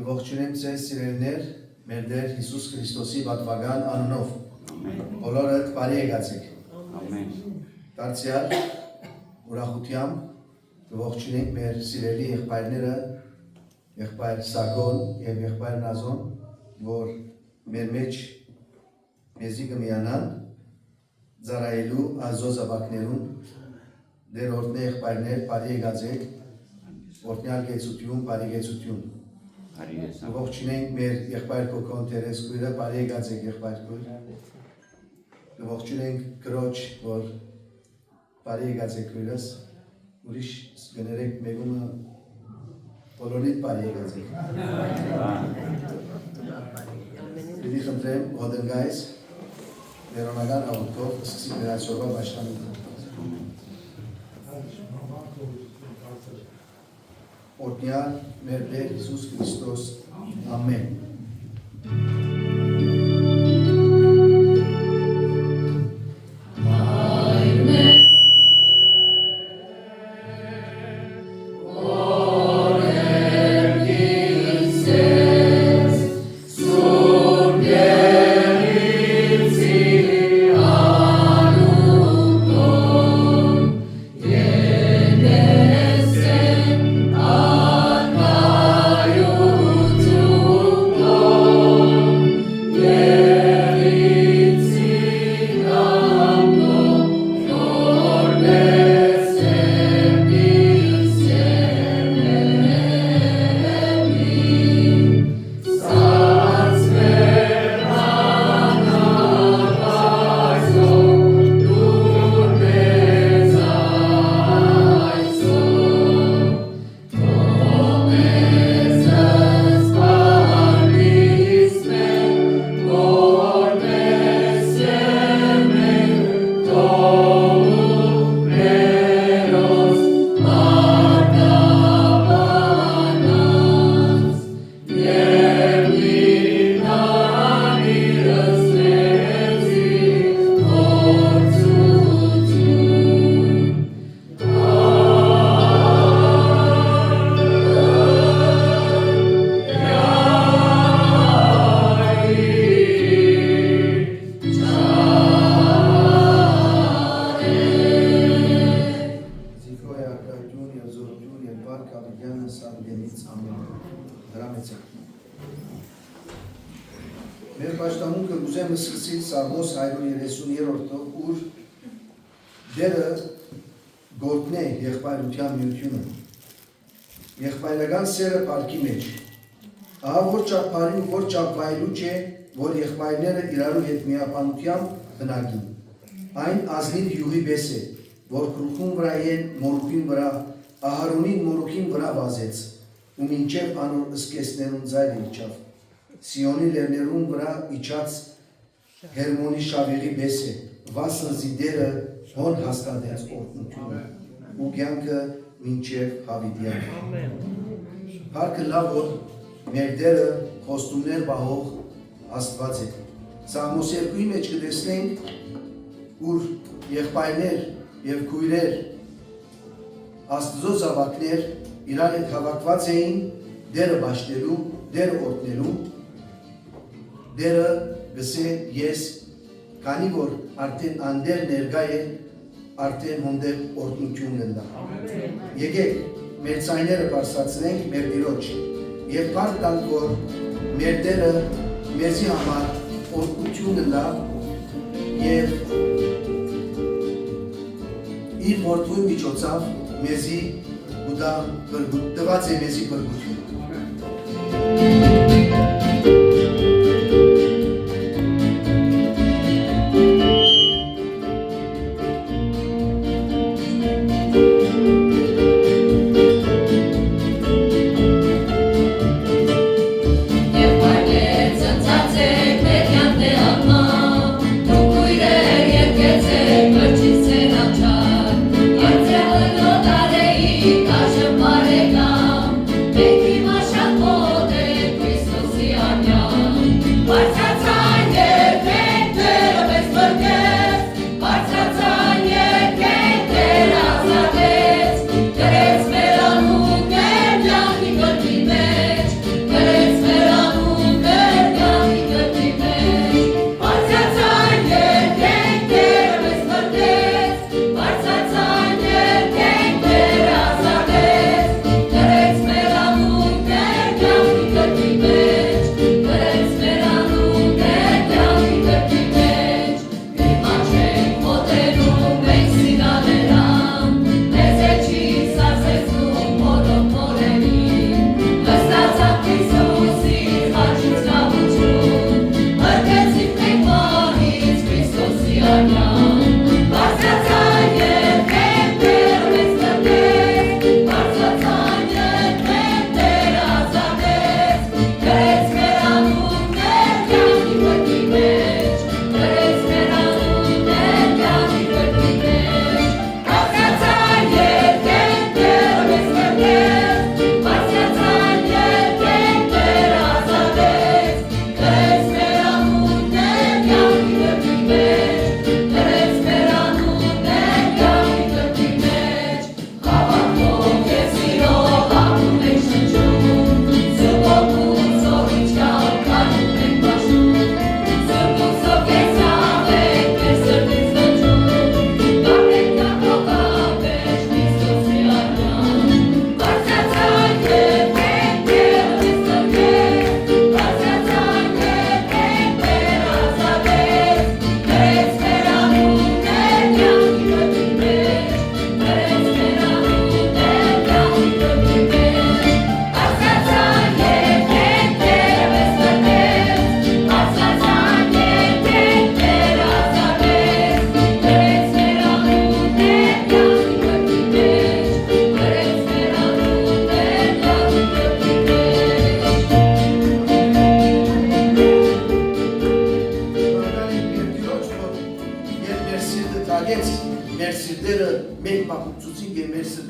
Ողջունեմ ձեզ սիրելիներ, մեր Տեր Հիսուս Քրիստոսի պատվական անունով։ Բոլորդ բարի եկացեք։ Դարձյալ ուրախությամբ ողջունենք մեր սիրելի եղբայրները, եղբայր Սագոն եւ եղբայր Նազոն, որ մեր մեջ մեզի կմիանան ծառայելու Աստծո զավակներուն, դեր օրհնե եղբայրներ, բարի եկացեք, օրհնյալ գեցություն, բարի գեցություն։ Ողջունենք մեր եղբայր Կոկոն Թերես քույրը, բարի եկացեք եղբայր քույր։ Ողջունենք Քրոջ, որ բարի եկացեք քույրս, ուրիշ կներեք մեկումը բոլորիդ բարի եկացեք։ Պիտի խնդրեմ հոդնգայս ներոնական հաղորդով սկսի մեր այսօրվա պաշտամունքը։ Օրհնյալ մեր Տեր Հիսուս Քրիստոս, ամեն։ Մեր պաշտամունքը ուզեմ սկսել Սաղմոս 133-ով, ուր դերը գործն է եղբայրության միությունը, եղբայրական սերը պարքի մեջ, ահա որ ճապարին, որ ճապայլու չէ, որ եղբայրները իրարու հետ միապանությամբ բնակին, այն ազնիվ յուղի պես է, որ կրուխուն վրա են մորուքին վրա, ահարունին մորուքին վրա վազեց, ու մինչև անոր ըսկեսներուն ձայր իջավ, Սիոնի լերներուն վրա իջած Հերմոնի շավիղի պես է, վասնզի դերը հոն հաստատեց օրհնությունը, ու կյանքը մինչև հավիտյան։ Փառքը լավ որ մեր դերը խոստումներ բահող Աստված է։ Սաղմոս 2-ի մեջ կտեսնենք, ուր եղբայրներ եւ քույրեր, Աստծո զավակներ իրար հետ հավաքված էին դերը բաշխելու, դերը օրհնելու, դերը գսե ես, քանի որ արդեն անդեր ներկա է, արդեն հոնդեր օրհնություն կնդա։ Եկեք մեր ցայները բարձրացնենք մեր Տիրոջ եւ փառք տանք, որ մեր Տերը մեզի համար օրհնություն կնդա եւ իր որդու միջոցով մեզի ուտա տված է մեզի բրգություն։ Christos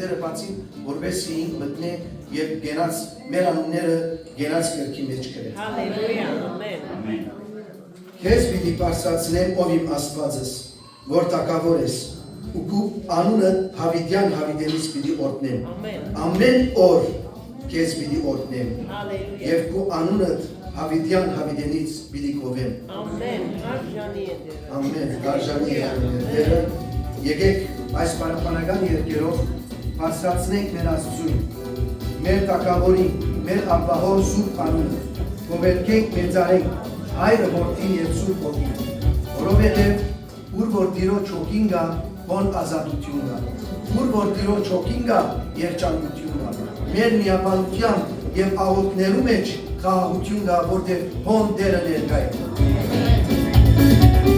Տերը բացին, որովհետեւ ինք մտնե եւ գենաց մեր անունները գենաց կրքի մեջ գրե։ Հալելույա, ամեն։ Քեզ պիտի բարձրացնեմ, ով իմ Աստվածս, որ տակավոր ես, ու քու անունը Հավիդյան Հավիդենից պիտի օրհնեմ։ Ամեն օր քեզ պիտի օրհնեմ։ Հալելույա։ Եվ քու անունը Հավիդյան Հավիդենից պիտի կովեմ։ Ամեն, արժանի է Տերը։ Ամեն, արժանի է Տերը։ Եկեք այս պարապանական երկերով բարձրացնենք մեր Աստծուն, մեր տակավորին, մեր ապահով Սուրբ անունը, գովերքենք մեծարենք Հայրը Որդին եւ Սուրբ Հոգին, որովհետեւ ուր որ Տիրոջ հոգին գա, հոն ազատություն գա, ուր որ Տիրոջ հոգին գա, երջանկություն գա, մեր միաբանությամբ եւ աղոթքներու մեջ խաղաղություն գա, որտեղ հոն Տերը ներկա է։ Thank you.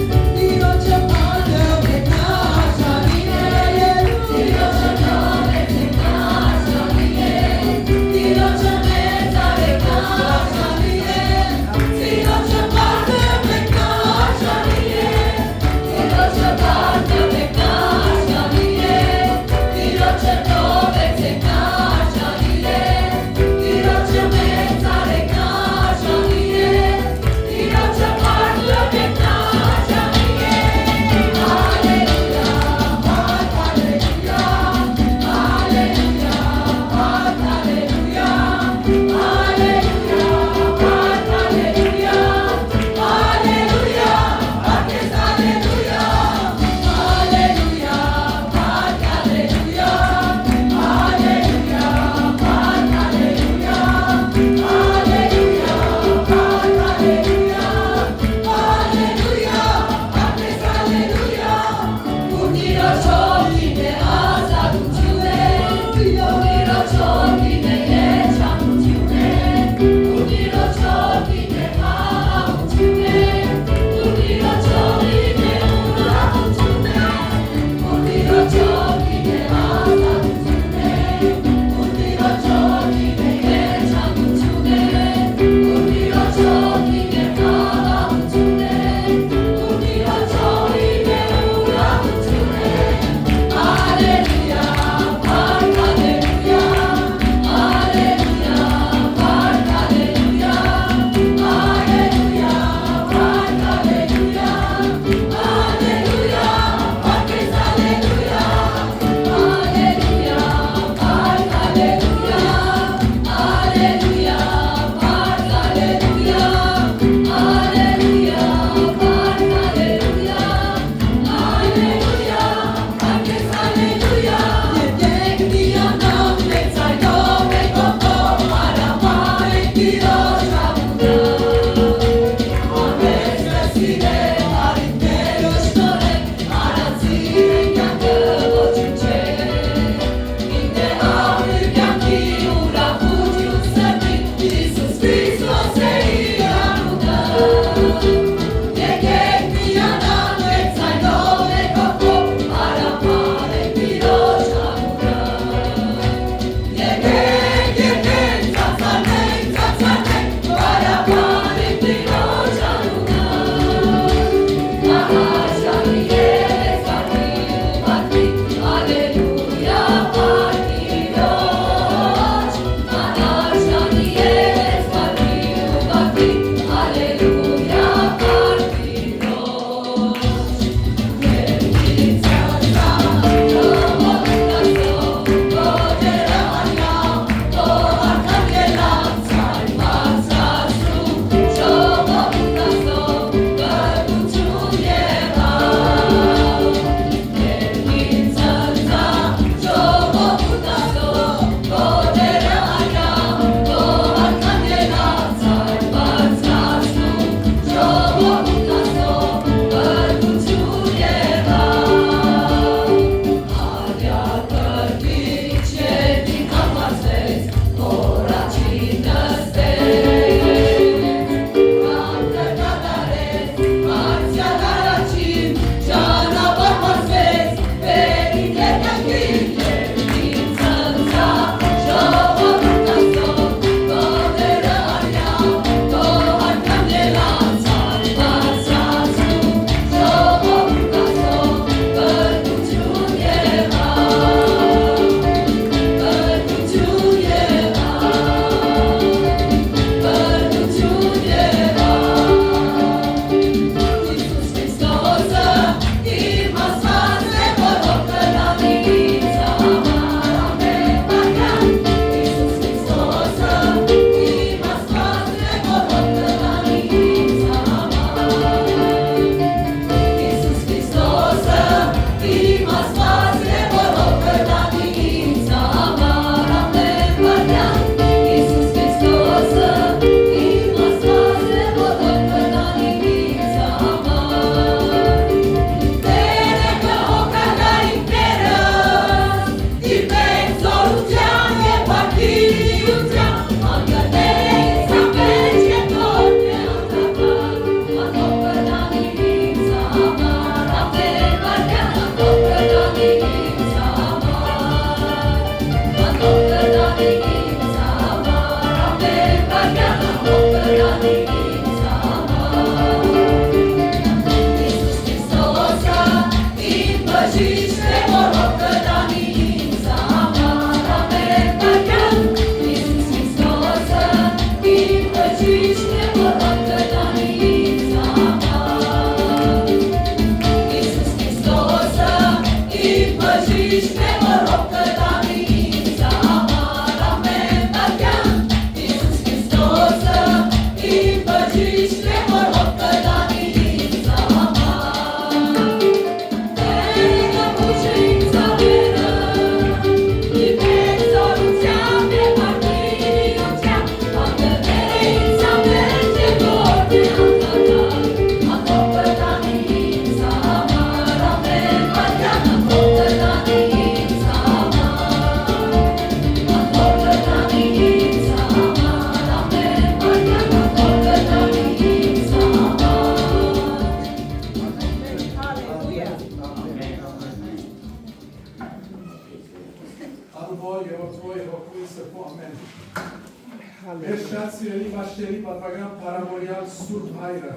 Մեր շատ սիրելի մաշտերի պատվական պարամորյալ Սուրբ Հայրը,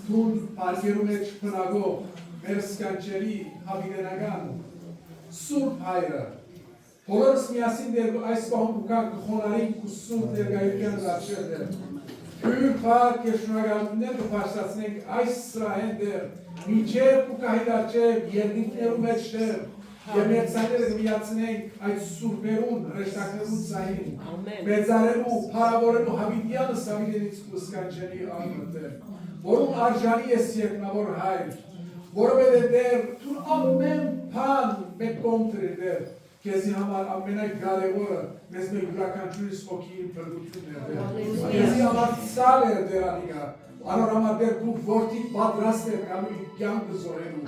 թուն պարգերու մեջ պնագող մեր սկանչերի հավիդենական Սուրբ Հայրը, բոլորս միասին դեր այս պահում ուկան կխոնարին ու Սուրբ ներգայության լաչեր դեր, Հյուր պարկ և շնորհակալություններ կպարսացնենք այս սրահեն դեր, մինչև ու կահիդարջև երկինքներու մեջ դեր, և մեր ցանկերը կմիացնենք այդ սուրբերուն, հրեշտակներուն ցային, մեծարելու, փառավորելու հավիտյանը Սավիդենից ու սկանչելի անունը դեր, որում արժանի ես երկնավոր Հայր, որովհետև դեր թուն ամեն բան մեկ կողմ դրիր դեր, Քեզի համար ամենագարևորը մեզ մեր յուրաքանչյուրիս հոգի բրդությունն է դեր, քեզի համար ցալ է դեր անիկա, անոր համար դեր դու որդի պատրաստ է կամի կյանքը զոհելու,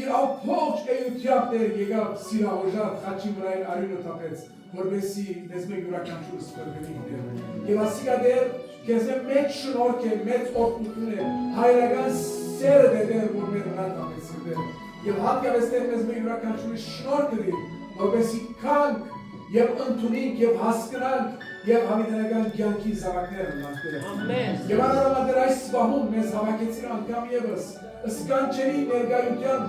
իր ամբողջ էությամբ դեր եկավ սիրահոժատ խաչի վրայել արյունը տապեց, որպեսզի մեզ մեր յուրաքանչյուրս բրդվենք դեր, և ասիկա դեր քեզի մեծ շնորհք է, մեծ օրհնություն է, հայրական սերը դեր, որ մեր վրա տապեցին դեր, և հատկապես դեր մեզ մեր յուրաքանչյուրի շնորհ կրի, որպեսզի կանք և ընդունենք և հասկանանք և հավիտենական կյանքի զավակներ ունենք դեր։ Եվ անորոմա դեր այս սպահում մեզ հավաքեցիր անգամ ևս, սկանչերի ներգայության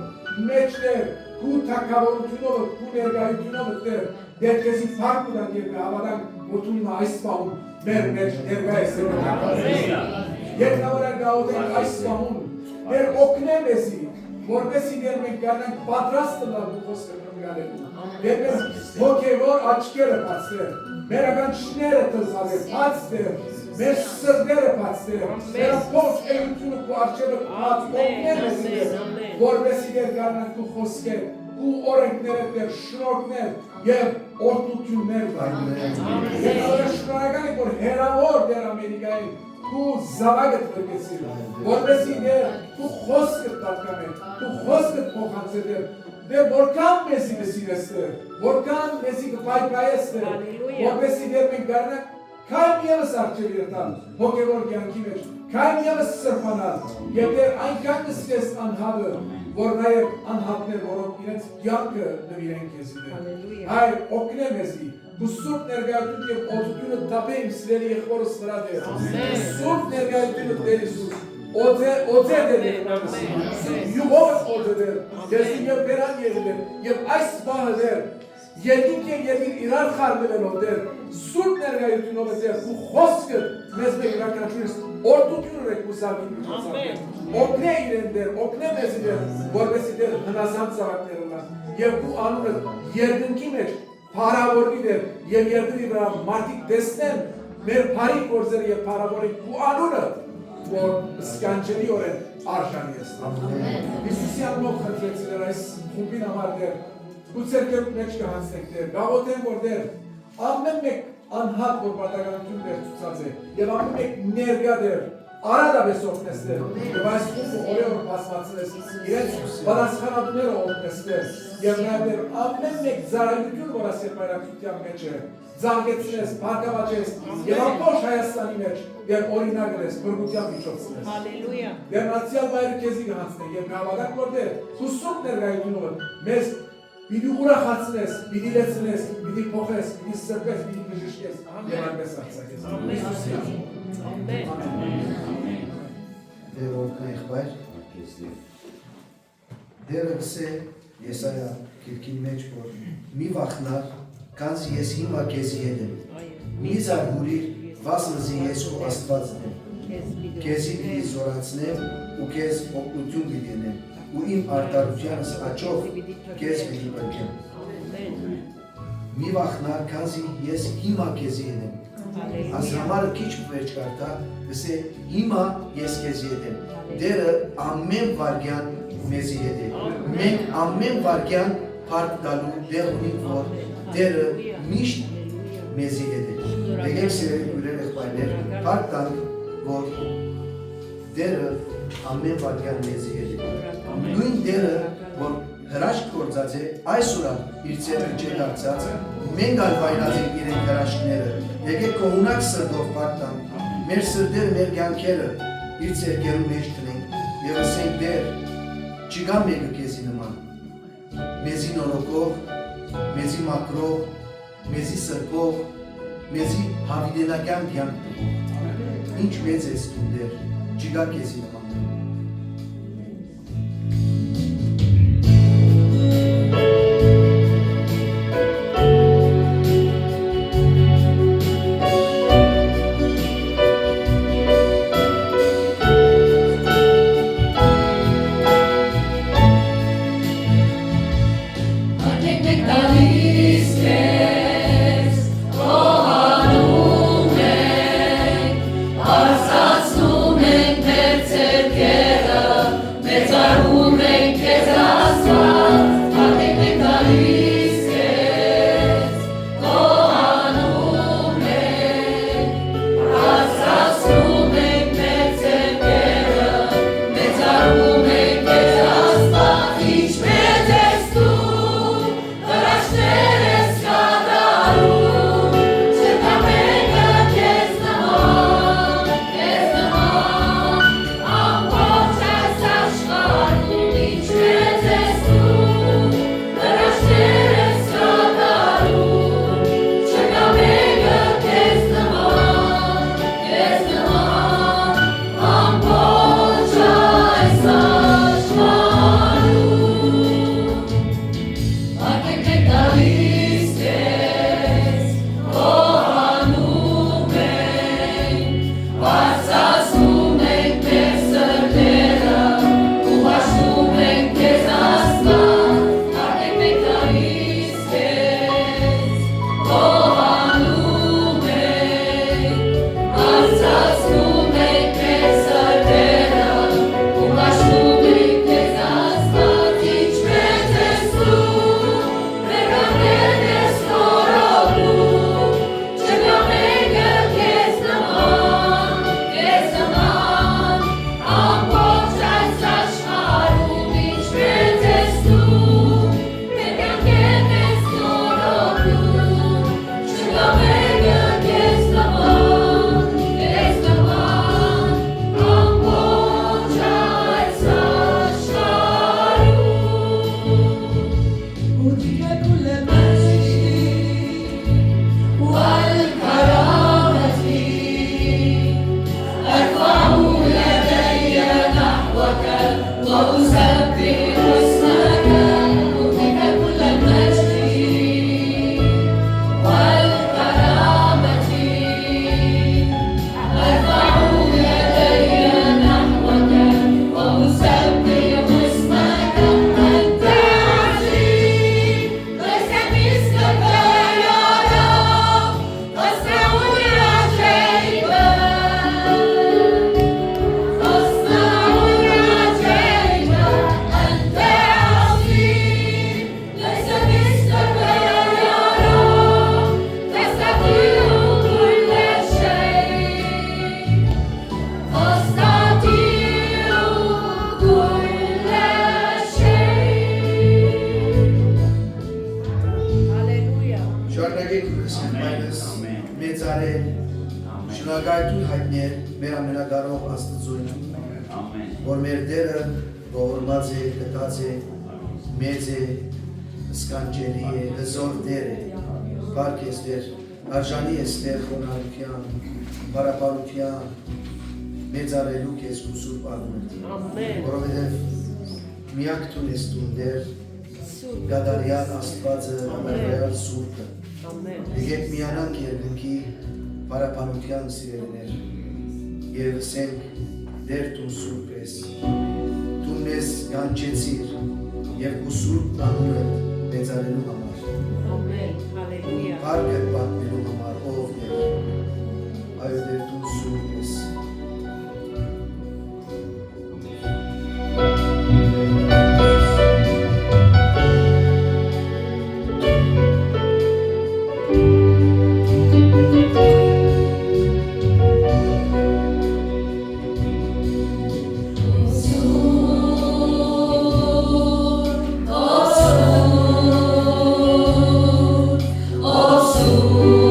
մեջ դեր, քու թագավորությունով, քու ներգայությունով դեր, դեր քեզի փառք կտանք և կհավատանք, որ դու հիմա այս սպահում մեր մեջ ներկա ես երկնավոր գաղութենք այս սպահում, դեր օգնե մեզի, որպեսզի դեր մենք գանանք պատրաստ լավ դու խոսքը կնգալելու, դեր մեզ հոգևոր աչքերը բացներ, մեր ականջները տնձավեր, բացներ, մեր սրտերը բացներ, մեր ամբողջ էությունը քո առջևը օգներ մեզի դեր, որպեսզի դեր գանանք դու խոսքեր, ու օրենքները դեր շնորհքներ և օրհնություններ բացներ։ Ես շնորհակալ եմ, որ հերավոր դեր Ամերիկայի դու զավակդ վրկեցիր, որպեսզի դեր դու խոսքդ պատկաներ, դու խոսքդ փոխանցել դեր որքան մեզի կսիրես դեր, որքան մեզի կպայքայես դեր, որպեսզի դեր մենք գարնանք քայլ ևս առջև երթալ հոգևոր կյանքի մեջ, քայլ ևս սրբանալ, և դեր այնքան կսիրես անհատը, որ նաև անհատներ, որոնք իրենց կյանքը նվիրեն քեզի դեր։ Հայր, օգնե մեզի, դու սուրբ ներգայություն և օծությունը տապեիմ սիրելի եղբորս վրա դեր։ Սուրբ ներգայությունը դեր Իսուս, օծե դեր յուղով օծե դեր, քեզի և բերան եղել և այս բահը դեր, երկինք և երկիր իրար խարդվելով դեր, սուրբ ներգայությունով դեր, ու խոսքը մեզ մեկ յուրաքանչյուրիս օրհնություն եք ուսակին ուսակեն, օգնե իրեն դեր, օգնե մեզի դեր, որպեսզի դեր հնազանդ զավակներ ունան, և դու անունը երկնքի մեջ փառավորվի դեր, և երկրի վրա մարդիկ տեսնեն մեր փառի գործերը և փառավորեն դու անունը, որ սկանչելիորեն արժանի ես։ Հիսուսի անունով խնդրեցին այս խումբին համար դեր, ու ցերկերու մեջ կհանցնենք դեր, գաղութեն որ դեր, ամեն մեկ անհատ որ պատականություն դեր ցուցած է, և ամեն մեկ ներգա դեր, արադապես օգնես դեր, և այս խումբը օրեոր պասվածնես, իրենց պատասխանատուները օգնես դեր, և նաև դեր ամեն մեկ զարայնություն, որ այս երբայրակցության մեջ է, զանգեցնես, բարգավաճես, և ամբողջ Հայաստանի մեջ դեր օրինակ ես, բրգության միջոցնես։ Դեր նացիալ բայրը քեզի կհանցնենք, և կհավատանք որ դեր, դու սուրբ ներգայությունով մեզ պիտի ուրախացնես, պիտի լեցնես, պիտի փոխես, պիտի սրբես, պիտի բժշկես, և այնպես արձակես։ Դեր օրհնե եղբայր, դերը գսե Եսայա գիրքի մեջ, որ մի վախնար, քանզի ես հիմա քեզի հետ եմ, մի զարհուրիր, վասնզի ես քո Աստվածն եմ, քեզի պիտի զորացնեմ ու քեզ օգնություն պիտի դնեմ, ու իմ արդարությանս աճով քեզ պիտի բրգեմ։ Մի վախնար, քանզի ես հիմա քեզի հետ եմ, Այս համարը քիչ վերջ կարտա, գսե հիմա ես քեզի հետ եմ, դերը ամեն վարգյան մեզի հետ է, մենք ամեն վարգյան փառք տալու դեղ ունենք, որ դերը միշտ մեզի հետ է։ Եկեք սիրելի քույրեր եղբայրներ, փառք տանք, որ դերը ամեն վարգյան մեզի հետ է։ Նույն դերը, որ հրաշք գործած է, այսօր իր ձեռը չէ դարձած, մենք ալվայնած ենք իրենք հրաշքները, եկեք կողունակ սրտով փառք տանք, մեր սրտերը, մեր կյանքերը իր ձեռքերու մեջ տնենք եւ ասենք դեր, չկա մեկը քեզի նման, մեզի նորոգող, մեզի մաքրող, մեզի սրբող, մեզի հավիդենական կյանք տվող, ինչ մեծ ես դու Տեր, չկա քեզի նման։ Շնորհակալություն հայտնել մեր ամենակարող Աստծուն, որ մեր Տերը ողորմած է, գտած է, մեծ է, սկանջելի է, հզոր Տեր է, փառք ես Տեր, արժանի ես Տեր խոնարհության, բարապանության, մեծարելու քեզ ու սուրբ անունդ, որովհետև միակ դու ես դու Տեր, գադարյալ Աստվածը, ամենայալ Սուրբը, եկեք միանանք երկնքի բարապանության սիրելիներ եւ ասենք Տեր դու սուրբ ես, դու մեզ կանչեցիր եւ ու սուրբ անունը մեծարելու համար, ամեն, հալելույա, փառք պատմելու համար, ով Տեր, այո Տեր դու սուրբ ես։ Oh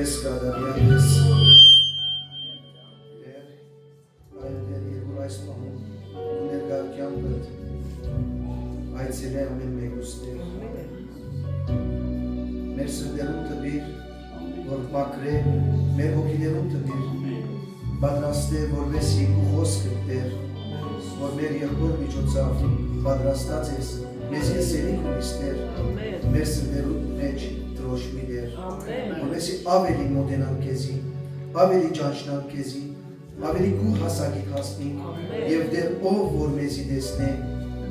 Ես կադարյան ես Դեր այլ դեր երկուր այս մահում ու ներգարկյան պըտ այցել է ամեն մեկուստեր մեր սրդերում տբիր որ մակրե մեր հոգիներում տբիր պատրաստ է որվեսի ու խոսքը դեր որ մեր եղբոր միջոցավ պատրաստած ես մեզ ես ելիք ունիստեր մեր սրդերում մեջ տրոշմի դեր որվեսի ավելի մոտենան կեզի ավելի ճանչնան կեզի ավելի կու հասակիտ հասնինք և դեր ով որ մեզի դեսնե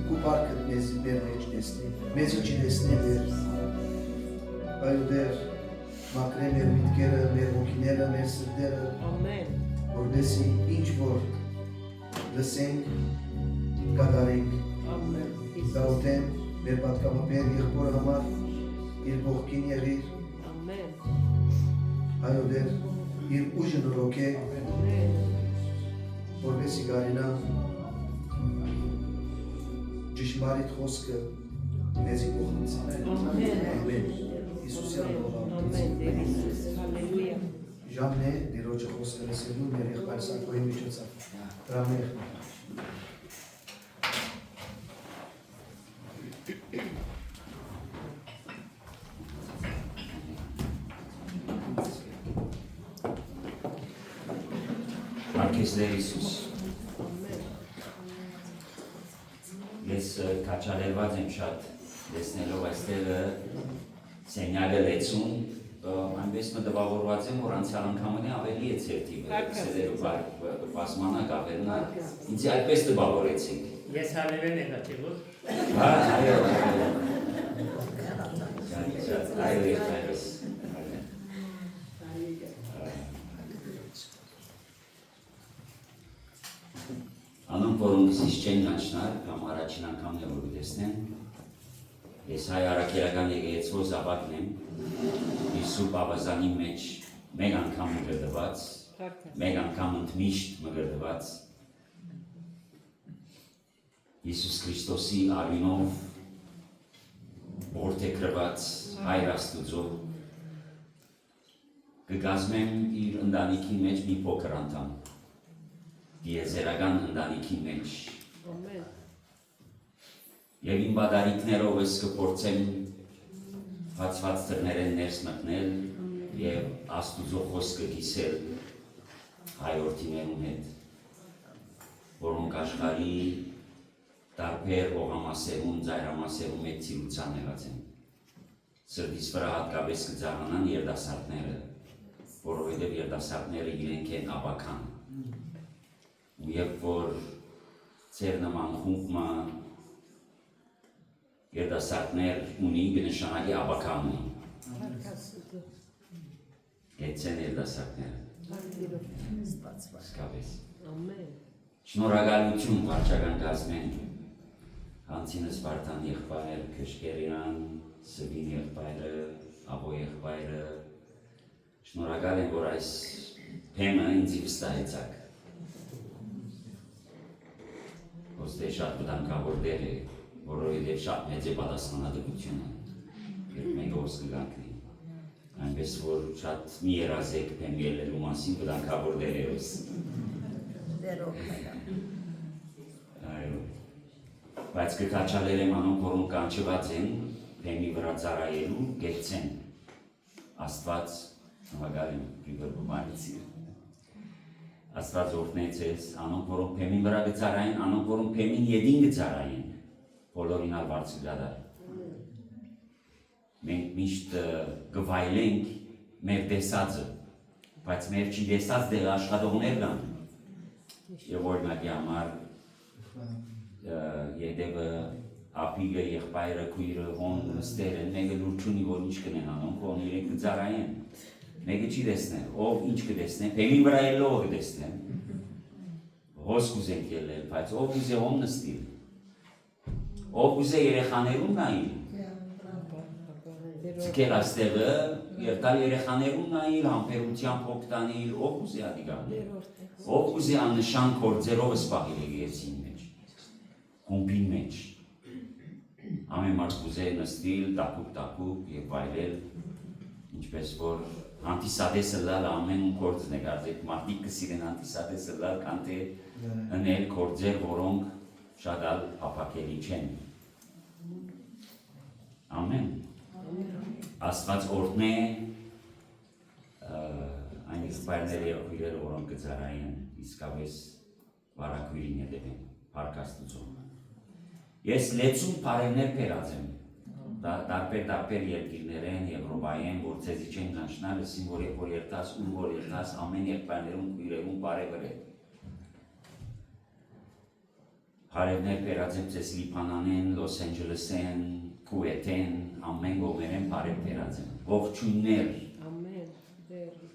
կու պարկըտ մեզի մեր մեջ դեսնե մեզի չի դեսնե դեր այո դեր մակրե մեր միտքերը, մեր հոգիները, մեր սրդերը որվեսի ինչ որ լսենք, կատարենք դաուտեմ մեր պատկամապեր եղբոր համար իր կողքին եղիր այո դեր իր ուժը նրոք է որվեսի գարինա ճշմարիտ խոսքը մեզի կողմից ամեն Իսուսյան Ժամն է դիրոջը խոսքը լսելու մեր եղբայր Սակոյի միջոցով դրամը եղբայր Արկեսներ Իսուս Ես կաչալերված եմ շատ դեսնելով այստեղը սենյակը լեցուն այնպես մտվավորված եմ, որ անցյալ անգամն է ավելի է ցերտիվը, սերերու պասմանակ ավելն է, ինձ այդպես տվավորեցինք։ Ես հարևեն է հատիվով։ Հա, այո, այո, Անոնք, որոնք զիս չեն գանչնար, կամ առաջին անգամն է, որ գտեսնեն, ես հայ առաքելական եկեղեցու զավակն եմ, իր սուրբ ավազանի մեջ մեկ անգամ մգրդված, մեկ անգամ ընդմիշտ մգրդված, Հիսուս Քրիստոսի արյունով որդեգրված հայր Աստուծո կգազմեմ իր ընտանիքի մեջ մի փոքր անդամ, դիեզերական ընտանիքի մեջ Եվ իմ բադարիքներով ես կփորձեմ հացված դռներեն ներս մտնել և Աստուծո խոսքը կիսել հայորդիներում հետ, որոնք աշխարհի տարբեր հողամասերում, ծայրամասերում հետ ցիրուցան եղած են։ Սրտիս վրա հատկապես կձառնան երիտասարդները, որովհետև երիտասարդները իրենք են աբական։ Ու երբ որ ձեր նման խումբը երիտասարդներ ունի, կնշանակի աբական ունի։ Գեցեն երիտասարդները։ Սկավես։ Շնորհակալություն վարչական կազմեն Հանցինը Սպարտան եղբայր, Քշկերյան, Սվին եղբայրը, Աբո եղբայրը շնորհակալ եմ, որ այս թեմը ինձ վստահեցաք։ Ոստե շատ վտանգավոր դեր է, որովհետև շատ մեծ է պատասխանատվությունը, երբ մենք ոսկ կգանքնի։ Այնպես որ շատ մի երազեք թեմ ելնելու մասին վտանգավոր դեր է ոս։ Բայց կկաչալեր եմ անոնք, որոնք կանչված են թեմի վրա ծառայելու, գեցեն Աստված նվագալ եմ բիբրբումանիցի։ Աստված օրհնեց ես, անոնք, որոնք թեմին վրա կծառայեն, անոնք, որոնք թեմին ետին կծառայեն, բոլորին ալ վարձ կգադար։ Մենք միշտ կվայլենք մեր տեսածը, բայց մեր չի տեսած դեղ աշխատողներ կան։ Եվ օրինակի համար ետևը ապիգը, եղբայրը, քույրը, հոն նստեր են, մեկը լուր չունի, որ ինչ կնեն անոնք, հոն իրենք կծառայեն։ Մեկը չի տեսնեն, ով ինչ կտեսնեն, թեմին վրա ելնող կտեսնեն։ Հոս կուզենք ելնել, բայց ով ուզե հոն նստիլ։ Ով ուզե երեխաներում նայիլ։ Ձգել աստեղը, երտալ երեխաներում նայիլ, համբերությամբ հոգ տանիլ, ով ուզե ադիգան։ Ով ուզե աննշան կործերով սպաղիլ եկեղեցին մեջ, խումբին մեջ։ Ամեն մարդ ուզե նստիլ, տապուկ և վայլել, ինչպես որ Անտիսադեսը լալ ամեն գործն է կարծեք մարդիկ կսիրեն անտիսադեսը լալ քան թե ընել գործեր, որոնք շատ ալ ապակելի չեն։ Ամեն։ Աստված օրհնե այն իսպայրները եւ իրերը որոնք կծարային իսկապես վարակույրին հետևեն Փառք Աստծո։ Ես լեցուն բարերներ բերած եմ տարբեր երկիրներեն Եվրոպայեն որ ցեզի չեն կանչնալ ասին որ երբ երթաս ու որ երթաս ամեն եղբայրներում քույրերում բարևր է բարերներ բերած եմ ցեզ Լիբանանեն, Լոս Անջելեսեն, Քուվեթեն, ամեն գողերեն բարեր բերած եմ ողջույններ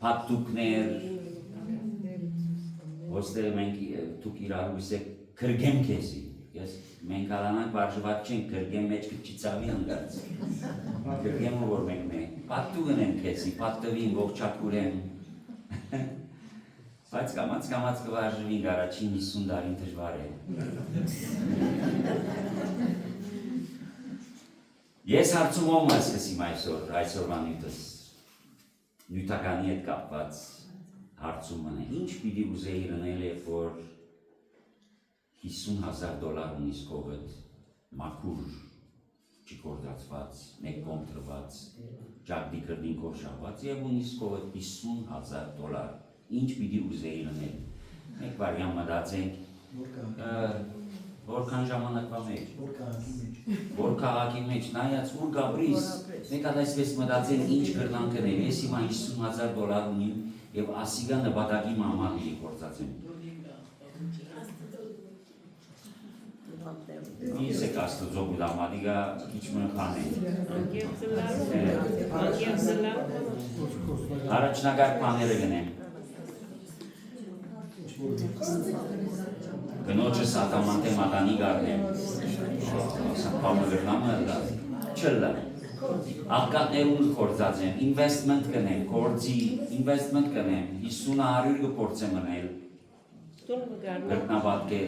Պատուկներ, ոստե մենք դուք իրարույս եք կրգեմ քեզի, մենք արանանք վարժված չենք, կրգեմ մեջ կչիծավի ընգած, կրգեմը որ մենք մենք, պատուգն եմ քեզի, պատտվին, ողջակուրեմ, բայց կամաց կվարժվին առաջին 50 դարին դժվար է։ Ես հարցում ում ասկսիմ այսօրվա նյութս, նյութականի հետ կապված հարցում մնե, ինչ պիտի ուզեի ռնել է, որ $50,000 ունիս կողըտ, մաքուր չի կորդացված, մեկ կոմ տրված, ճակդի կրդին կորշապված և ունիս կողըտ $50,000, ինչ պիտի ուզեի ռնել, մեկ վարյան մտածենք, որքան ժամանակվա մեջ, որ քաղաքի մեջ, նայած ուր գաբրիս, մենք ադայսպես մտածեն ինչ կրնանք կնել, ես հիմա $50,000 ունիմ և ասիգա նպատակի մամալի կործած եմ։ Ինչ եք աստուծո գուդամադիգա իչ մնխան են։ Առաջնագար պաները գնեմ։ Գնոջս ատամանտե մատանի գարնեմ, պապը գրնամը չլը, աղկատներուն կործած եմ, ինվեստմենտ կնեմ, կործի, ինվեստմենտ կնեմ, 50-100 կպորցեմ մնել, գրտնաբատկել,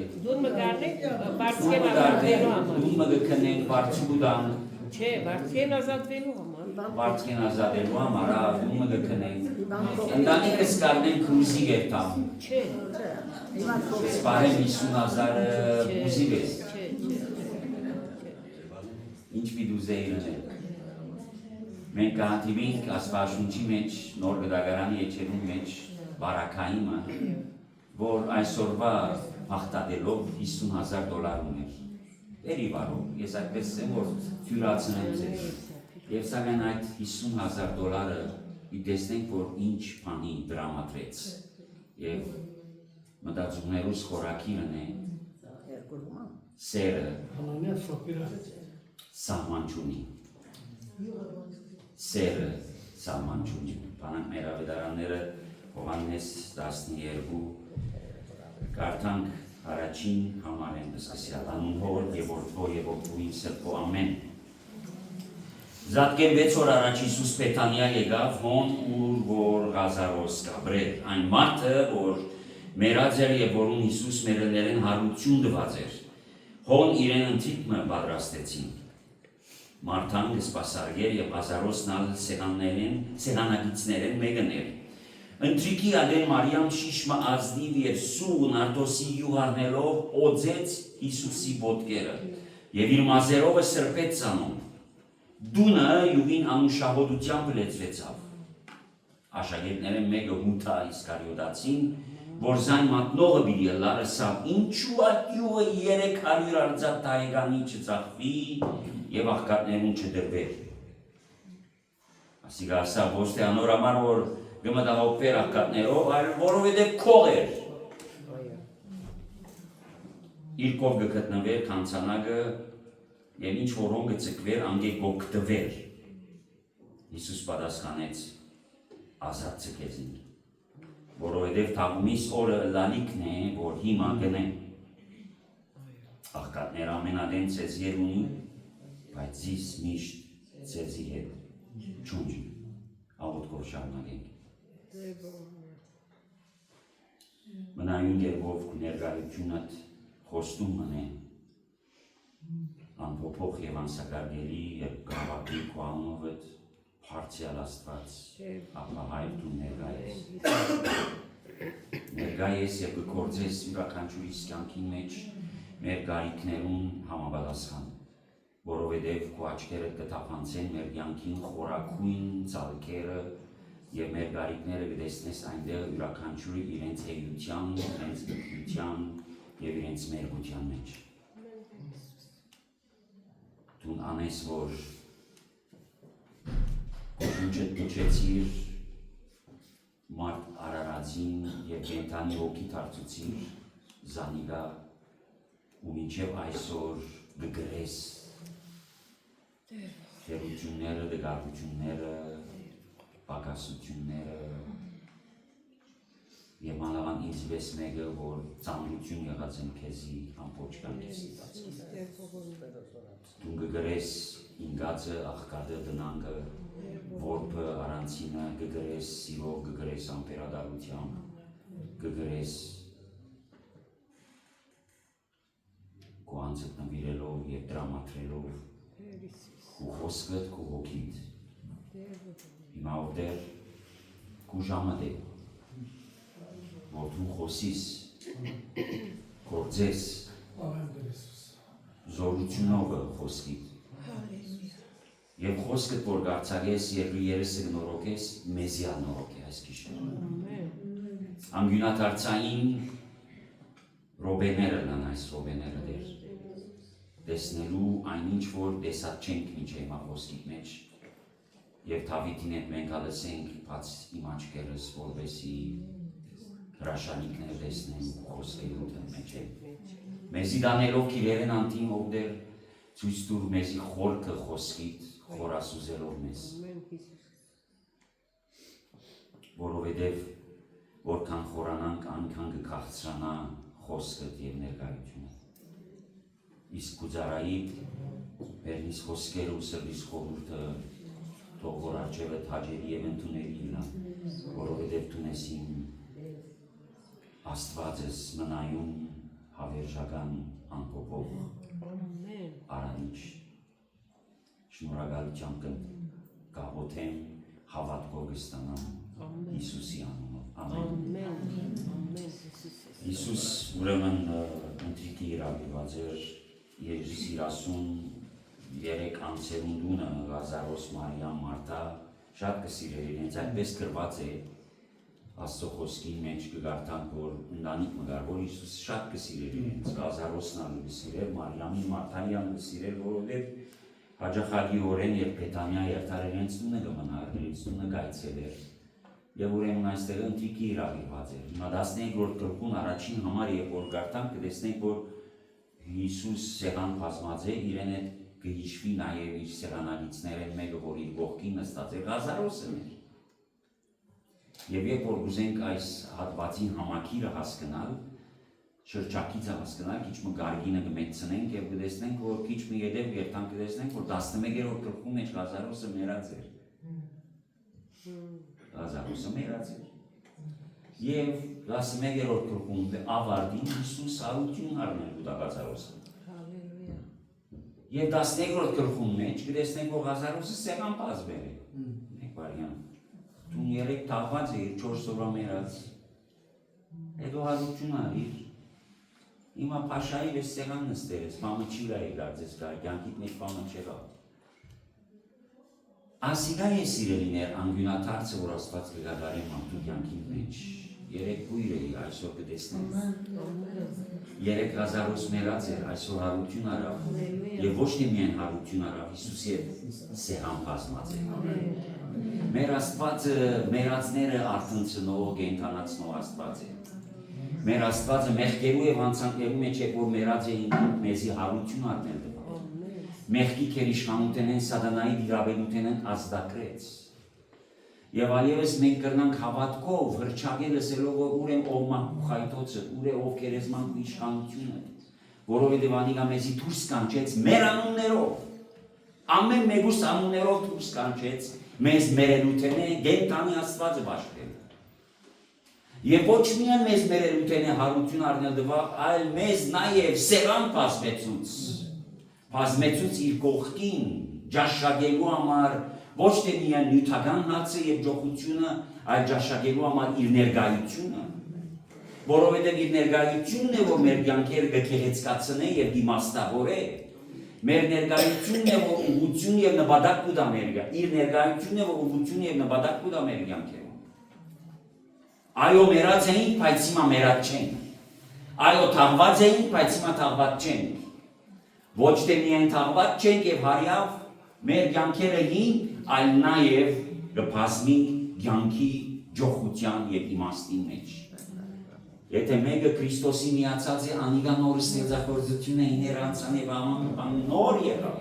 դունմը գքնենք, բարձու դանք, Չէ, վարձկեն ազատվելու համար։ Վարձկեն ազատելու համար, դունմը գքնենք, ընդանիքս կարնեմ կրուզի գերտամ, Չէ, սպարեմ 50,000 ուզի վես, ինչ պիտ ուզեի ռնել, մենք կհանդիվինք ասվաշունչի մեջ, նոր գդագարանի եչերուն մեջ, բարակայիմը, որ այսօրվա հաղթադելով $50,000 ուներ, Երի վարով, ես այդպես եմ, որ ֆյուրացնեմ ձեզ, և սակայն այդ $50,000 դեսնենք, որ ինչ պանի դրամատրեց, և մտածումներուս խորակիրն է, սերը սահման չունի, սերը սահման չունի, բանանք մեր ավետարանները Հովհաննես 12 կարդանք Առաջին համարեն սկսյալ անուն հոր և որդվո և որդվույն սրբո ամեն։ Զատկեն 6 օր առաջ Իսուս Պետանիա եկավ հոն ուր որ Ղազարոս կաբրեր, այն մարդը, որ մերած էր և որուն Իսուս մերելերեն հարություն դված էր, հոն իրեն ընթիպմը պատրաստեցին։ Մարդան կսպասարգեր և Ղազարոսն ալ սեղանագիցներեն մեկն էր։ Ընտրիքի ադեն Մարիամ շիշմը ազնիվ և սուղն արտոսի յուղարնելով օձեց Իսուսի ոտքերը և իր մազերովը սրբեց ծանում։ Դունը յուղին անուշահոտությամբ լեցվեցավ։ Աշակերտները մեկը Հութա Իսկարիոտացին, որ զայն մատնողը բիդի ըլլար ըսավ, ինչու այդ յուղը 300 արծաթ տարեկանի չծախվի և աղքատներուն չդրվեր։ Ասիկա ասավ ոչ թե անորամար որ գմտահոգվեր աղքատներով, այլ որովհետև քող էր։ Իր կով գգտնվեր քանցանակը և ինչ որոն գծկվեր անգե գոգտվեր։ Իսուս պատասխանեց ազատ ցկեզին, որովհետև թագումիս օրը լալիքն է, որ հիմա գնեմ։ Աղքատներ ամենադեն ցեզ եր ունի, բայց զիս միշտ ցեզի հետ չունի։ Աղոտքով շարունակենք։ Մնայուն երբով ներկայությունդ խոստում մնե, անփոփոխ և անսակարգելի և գավակի քո անունովդ Փարցիալ Աստված, ապա Հայր դու ներկա ես։ Ներկա ես եւ կգործես յուրաքանչյուրիս կյանքի մեջ մեր գարիքներուն համապատասխան, որովհետեւ քո աչքերը կթափանցեն մեր կյանքին խորակույն ցալքերը եւ մեր գարիքները կտեսնես այնտեղ յուրաքանչյուրի իրենց հեյության, իրենց գիտության եւ իրենց մերգության մեջ։ Դու անես որ Քո դուչեցիր մարդ արարածին եւ կենթանի հոգի դարձուցիր զանիգա ու մինչեւ այսօր գգրես թերությունները, դգարտությունները, պակասությունները եւ մանավանդ ինձ վես մեկը որ ծանրություն եղած են քեզի ամբողջ կյանքից դու գգրես ինգածը աղքատը դնանկը որբը առանցինը գգրես սիրով գգրես ամպերադարությամբ գգրես քո անձդ նվիրելով եւ դրամատրելով քո խոսքդ քո հոգիդ հիմա որտեղ քո ժամը դե որ դու խոսիս գործես զորությունով խոսքիդ Եվ խոսքդ որ գարցագես երկրի երեսը գնորոքես, մեզի անորոք է այս գիշեր։ Անգյունաթարցային ռոբեները լան այս ռոբեները դեր։ Տեսնելու այն ինչ որ տեսած չենք ինչ է հիմա խոսքիդ մեջ։ Եվ Դավիթին հետ մենք ալսենք բաց իմ աչքերս, որովհետեւ հրաշալիքներ տեսնենք խոսքերուդ մեջ է։ Մեզի դանելով քիրերեն անտին ով դեր ցույց տուր մեզի խորքը խոսքիդ խորասուզելով մեզ որովհետև որքան խորանանք անքան կքաղցրանա խոսքդ եւ ներկայությունը իսկ գուզարայիդ վերնիս խոսքերը ու սրտիս խորհուրդը թող որ արջևը թաջերի եւ ընդուների իլա որովհետև դու ես իմ Աստվածս մնայուն հավերժական անփոփոխ Արանիչ Շնորհակալությամբ կաղոթեմ հավատքով կստանամ Հիսուսի անունով ամեն Հիսուս ուրեմն ընթրիկի իրավիված էր Եժիս 33 անցերունդունը Լազարոս Մարիամ Մարթա շատ կսիրեր իրենց այդպես գրված է Աստծո խոսքի մեջ կգարտանք որ ընտանիք մգար որ Հիսուս շատ կսիրեր իրենց Լազարոսն ալ կսիրեր Մարիամին Մարթային կսիրեր որովհետև Հաջախագի օրեն երբ Պետանյա երթար իրենց տունը կմնար իրենց տունը գայցել էր եւ ուրեմն այստեղ ընթրիկի իրավիված էր հիմա 15-րդ գլխուն առաջին համար երբ որ գարտանք կտեսնենք որ Հիսուս սեղան բազմած է իրեն հետ կհիշվի նաեւ իր սեղանագիցներեն մեկը որ իր ողքին նստած է Լազարոսը էր Եվ երբ որ ուզենք այս հատվածին համակիրը հասկանալ, շրջակից հասկանալ, քիչ մը գարգինը կմեծնենք եւ կտեսնենք, որ քիչ մի յետև երթան կտեսնենք, որ 11-րդ գլխում մեջ Լազարոսը մեռած էր։ Լազարոսը մեռած էր։ Եվ 11-րդ գլխում ավարտին Հիսուս հարություն առնել ու Լազարոսը։ Հալելույա։ Եվ 13-րդ գլխում մեջ կտեսնենք, որ Լազարոսը սեղան բազվել է։ Մեկ վարիանտ Դու երեք թաղված էիր 4 օրվա մեռած, հետո հարություն արիր, հիմա փաշայի վես սեղան նստեր ես, բամը չի լայի գարձես կար, կյանքիտ մեջ բամը չեղավ։ Ասիգա ես իրելիներ անգյունաթարցը, որ Աստված կգադարեմ ամտու կյանքին մեջ, երեք բույր էի, այսօր կտեսնենք, երեք Լազարոս մեռած էր, այսօր հարություն արավ, և ոչ թե միայն հարություն արավ, Հիսուսի հետ սեղան բազմած է։ Մեր Աստվածը մեռածները արթնցնող, կենդանացնող Աստված է։ Մեր Աստվածը մեղքերու եւ հանցանքներու մեջ է որ մեռած էին մեզի հարություն առնել տվավ։ Մեղքի քեր իշխանութենեն սատանայի դիրաբերութենեն ազդակրեց։ Եվ այլևս մենք կրնանք հավատքով հրճագել լսելով որ ուր եմ ով մահուխայտոցը, ուր է ով քերեզման իշխանությունը, որովհետեւ անիկա մեզի դուրս կանչեց մեր անուններով։ Ամեն մեկուս անուններով դուրս կանչեց մեզ մերելութեն է գենտանի Աստվածը բաշխել։ Եվ ոչ միայն մեզ մերելութեն է հարություն առնել դվա, այլ մեզ նաև սեղան բազմեցուց իր կողքին, ջաշակելու համար Ոչ թե միայն նյութական հացը եւ ջոխությունը, այլ ճաշակելու համար իր ներկայությունը, որովհետեւ իր ներկայությունն է, որ մեր կյանքերը կգեղեցկացնե եւ իմաստավորե։ Մեր ներկայությունն է, որ ուղղություն եւ նպատակ կուտա մեր կյանքերում։ Իր ներկայությունն է, որ ուղղություն եւ նպատակ կուտա մեր կյանքերում։ Այո, մեռած էին, բայց հիմա մեռած չենք։ Այո, թաղված էին, բայց հիմա թաղված չենք։ Ոչ թե միայն թաղված չենք եւ հարյավ մեր կյանքերը հին, այլ նաեւ կփասմինք կյանքի ջոխության եւ իմաստի մեջ։ Եթե մեկը Քրիստոսի միացած է, անիկա նոր ստեղծագործություն է իներանցան եւ աման նոր եղավ։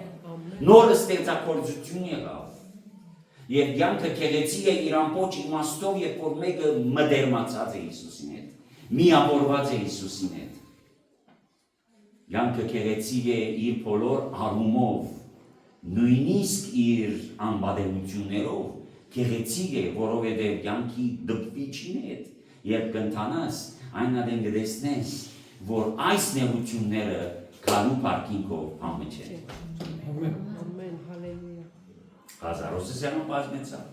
Նոր ստեղծագործություն եղավ։ Եվ կյանքը քեղեցիկ է իր ամբողջ իմաստով, երբ որ մեկը մդերմացած է Հիսուսին հետ, միավորված է Հիսուսին հետ։ Կյանքը քեղեցիկ է իր բոլոր առումով, նույնիսկ իր անբادرություններով, քեղեցիկ է, որովհետեւ կյանքի դպվիչին հետ, երբ կընթանաս, այն ադեն կտեսնես, որ այս նեղությունները գալու պարկինքով համը չեն։ Ամեն, հալելույա։ Հազարոսը սեղան բազմեցավ։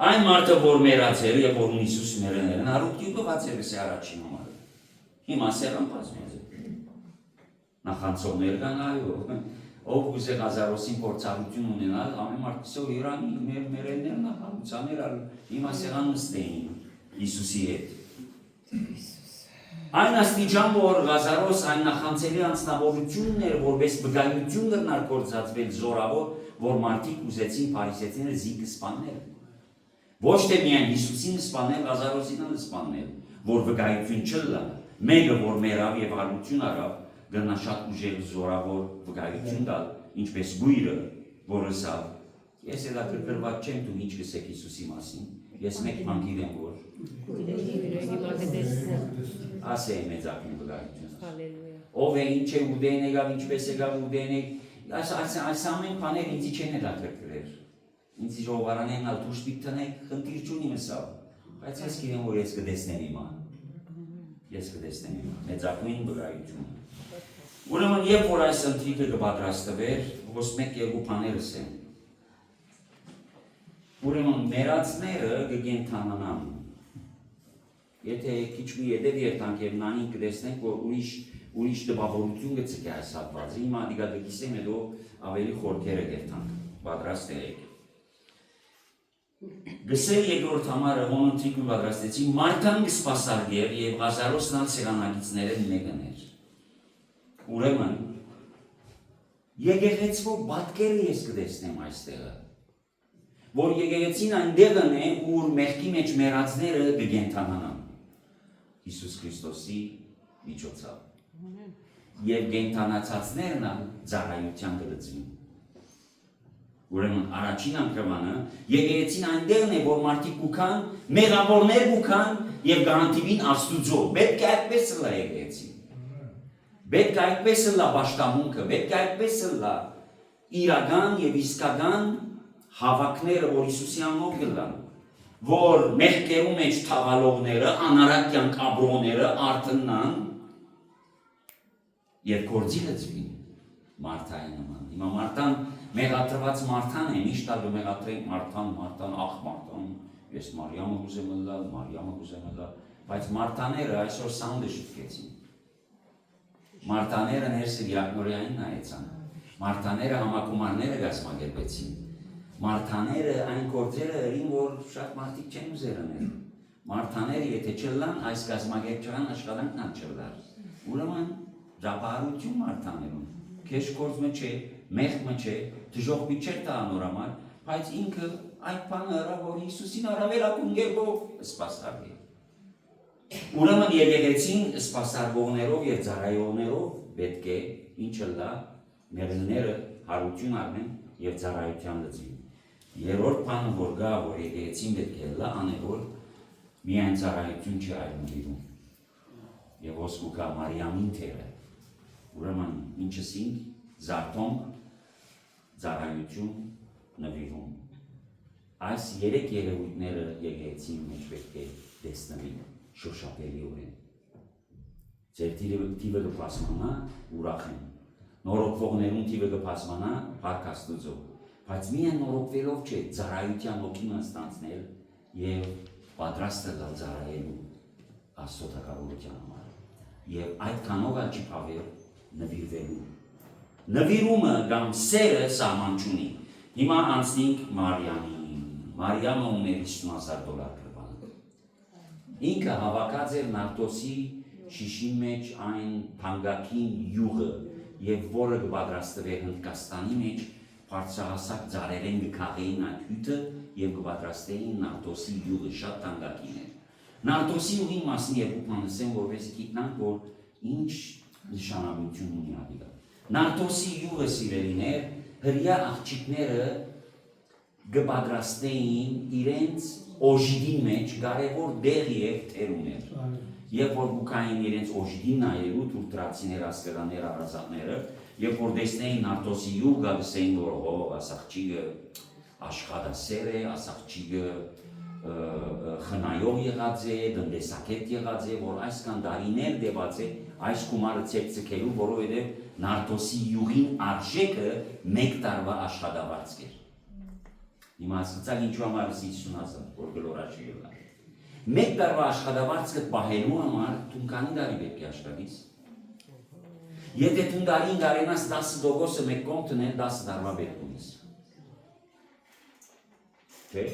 Այն մարդը, որ մեռացել եւ որ Հիսուս մեռել են, առուտի բացել է առաջին համարը։ Հիմա սեղան բազմեց։ Նախանցողներ կան այո։ Ով ուզե հազարոսին փորձառություն ունենալ, ամեն մարդը Իրանի մեր մերելներն նախանցաներ ալ հիմա սեղան նստեին Հիսուսի հետ։ Այն աստիճան, որ Ղազարոս այն նախանցելի անձնավորությունն էր, որպես բգայություն կրնար կործածվել զորավոր, որ մարդիկ ուզեցին փարիսեցիները զիկը սպանել։ Ոչ թե միայն Հիսուսին սպանել, Ղազարոսին սպանել, որ վկայություն չլա, մեկը որ մեռավ եւ հարություն արավ, գնա շատ ուժեղ զորավոր վկայություն տալ, ինչպես գույրը, որ ասավ. Ես էլ ակրկրված չեմ, դու ինչ գսեք Հիսուսի մասին, ես մեկ բան գիտեմ, որ ասե մեծակին վկայություն։ Հալելույա։ Ով է, ինչ է, ուդեն եկավ, ինչպես եկավ, ուդեն եկավ, այս ամեն բաներ ինձ չեն էլ ակրկրեր։ Ինձ ժողովարանեն ալ դուշ պիտի տնեք, խնդիր չունիմ ասավ, բայց ես գիտեմ, որ ես կտեսնեմ հիմա։ Ես կտեսնեմ հիմա, մեծակույն վկայություն։ Ուրեմն, երբ որ այս ընթրիքը կպատրաստվեր, ոնց մեկ երկու բաներս են։ Ուրեմն մեռածները կկենդանանան։ Եթե քիչ մի ետև երթանք եւ նանին կտեսնենք, որ ուրիշ տպավորություն կցկի այս հատվածը, հիմա դիգա կգիսեմ հետո ավելի խորքերը կերթանք, պատրաստ եք։ Գսել երկրորդ համարը հոնոթիկը պատրաստեցի, Մարտան կսպասարկեր եւ Ղազարոսն ալ սեղանագիցները մեկն էր։ Ուրեմն, եկեղեցվով պատկերը ես կտեսնեմ այստեղը, որ եկեղեցին այնտեղն է, ուր մեղքի մեջ մեռածները կկենդանանան Հիսուս Քրիստոսի միջոցով։ Եվ կենդանացածներն ծառայության կլծվին։ Ուրեմն առաջին անգամանը եկեղեցին այնտեղն է, որ մարդիկ կուքան, մեղավորներ կուքան եւ գանտիվին Աստուծո։ Պետք է այդպես լա եկեղեցին։ Պետք է այդպես լա պաշտամունքը, պետք է այդպես լա իրական եւ իսկական հավաքները, որ Հիսուսի անունով կլան, որ մեղքերու մեջ թավալողները, անարատ կյանք ապրողները արթնան եւ գործի լծվին Մարտայի նման։ Հիմա Մարտան մեղադրված Մարտան է, միշտ ալ մեղադրենք Մարտան, ախ Մարտան, ես Մարիամը գուզեմ լալ, Մարիամը գուզեմ լալ, բայց Մարտաները այսօր սանդը շտկեցին։ Մարտաները ներսը Յակնորյային նայեցան։ Մարտաները համակումարները գազմագերբեցին։ Մարտաները այն գործերը ըրին, որ շատ մարդիկ չեն ուզեր անել։ Մարտաները եթե չլան, այս գազմագերբչական աշխատանքն ալ չլար։ Ուրեմն ճապարություն Մարտաներուն։ Քեշ գործը չէ, մեղքը չէ, դժոխքի չէ տա անորամար, բայց ինքը այդ բանը հրա, որ Հիսուսին առավել ակունգերբով սպասարկի։ Ուրեմն եկեղեցին սպասարկողներով եւ ծառայողներով պետք է ինչը լա մեղրները հարություն առնեն եւ ծառայության լծվին։ Երրորդ բանը որ գա, որ եկեղեցին պետք է լա անը, որ միայն ծառայություն չի այլմիրում։ Եվ ոսկու կա Մարիամին թերը։ Ուրեմն ինչս ինք զարթոնք, ծառայություն, նվիրում։ Այս երեք երևույթները եկեղեցին մեջ պետք է տեսնվին շոշափելիորեն։ Ձեր թիվը կփասմանա ուրախ են։ Նորոգվողներուն թիվը կփասմանա Փառք Աստուծո։ Բայց միայն նորոգվելով չէ, ծառայության ոգին ստանցնել եւ պատրաստ դառնալ ծառայելու Աստծո թագավորության համար։ Եվ այդքանով էլ չի փավեր նվիրվելու։ Նվիրումը կամ սերը սահման չունի։ Հիմա անցնենք Մարիամին։ Մարիամը ուներ $50,000 քրբանը։ Ինքը հավաքած էր Նարտոսի շիշի մեջ այն թանկագին յուղը եւ որը կպատրաստվեր Հնդկաստանի մեջ բարձրահասակ ծառերեն կքաղեին այդ հյութը եւ կպատրաստեին Նարտոսի յուղը շատ թանկագին էր։ Նարտոսի յուղի մասին երկու բան ասեմ, որովհետեւ գիտնանք, որ ինչ նշանակություն ունի ադիգա։ Նարտոսի յուղը սիրելիներ, հրյա աղջիկները կպատրաստեին իրենց օժիդի մեջ կարևոր դեղ եւ թեր ուներ։ Երբ որ գուքային իրենց օժիդին նայելու թուրքացիներ, ասկերաներ, արազատները, երբ որ տեսնեին Նարտոսի յուղը, գսեին որ հո ասաղջիկը աշխատասեր է, ասաղջիկը խնայող եղած է, տնտեսակետ եղած է, որ այսքան դարիներ դեպած է այս գումարը ցեցկելու, որովհետև Նարտոսի յուղին արժեքը մեկ տարվա աշխատավարձ էր։ Հիմա ասացակ ինչու համար 50,000 որ գլորաշի եղա։ Մեկ տարվա աշխատավարձը պահելու համար դու քանի տարի պետք է աշխատես։ Եթե դու դարին գարենաս 10% մեկ կողմ տնել 10 տարվա պետք ունես։ Չէ՞։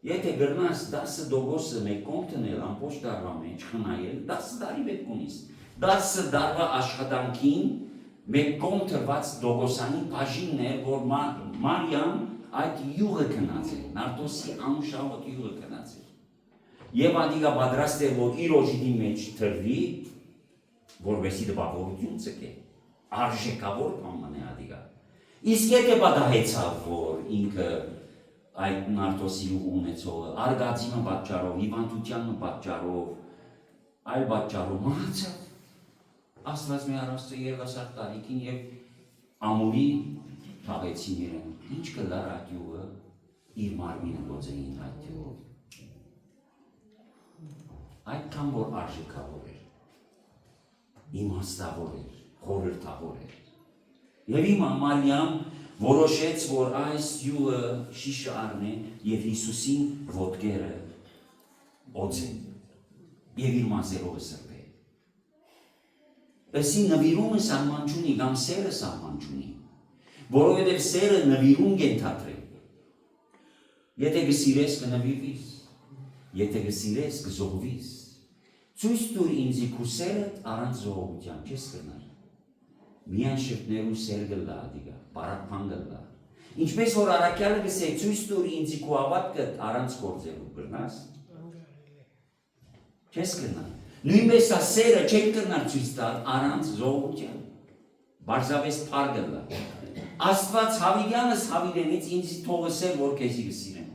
Եթե գրնաս 10% մեկ կողմ տնել ամբողջ տարվա մեջ խնայել 10 տարի պետք ունես։ 10 տարվա աշխատանքին մեկ կողմ տրված դոգոսանի բաժինն էր, որ Մարիամ այդ յուղը քնած է, Նարտոսի անուշահոտ յուղը քնած է։ Եվ ադիգա պատրաստ էր, որ իր օժիդի մեջ թրվի, որովհետեւ դպավորություն ցկե, արժեքավոր բան է ադիգա։ Իսկ եթե պատահեցավ, որ ինքը այդ Նարտոսի յուղ ունեցողը արգածիմը պատճառով, հիվանդության պատճառով, այլ պատճառով մահացավ, Աստված մի առաստը երգասար տարիքին եւ ամուրի թաղեցին իրեն, ինչ կլար այդ յուղը իր մարմինը գոձեին այդ յուղով։ Այդքան որ արժեքավոր էր, իմաստավոր էր, խորհրդավոր էր։ Եվ հիմա Մարիամ որոշեց, որ այս յուղը շիշը առնե եւ Հիսուսին ոտքերը օձեն եւ իր մազերով սրբե։ Բեսի նվիրումը սահման չունի, կամ սերը սահման չունի, որովհետև սերը նվիրում կենթադրի։ Եթե կսիրես կնվիրվիս, եթե կսիրես կզոհվիս, ցույց տուր ինձ քո սերդ առանց զոհության, չես կնար։ Միայն շրտներու սեր գլա ադիգա, պարապան գլա։ Ինչպես որ առաքյալը գսե ցույց տուր ինձ քո ավատքդ առանց գործելու կնաս։ Չես կնար։ Նույնպես սերը չեք կնար ցույց տալ առանց զոհության։ Բարձավես փար գլա։ Աստված հավիդյանս հավիդենից ինձ թողսեր, որ քեզի գսիրեմ։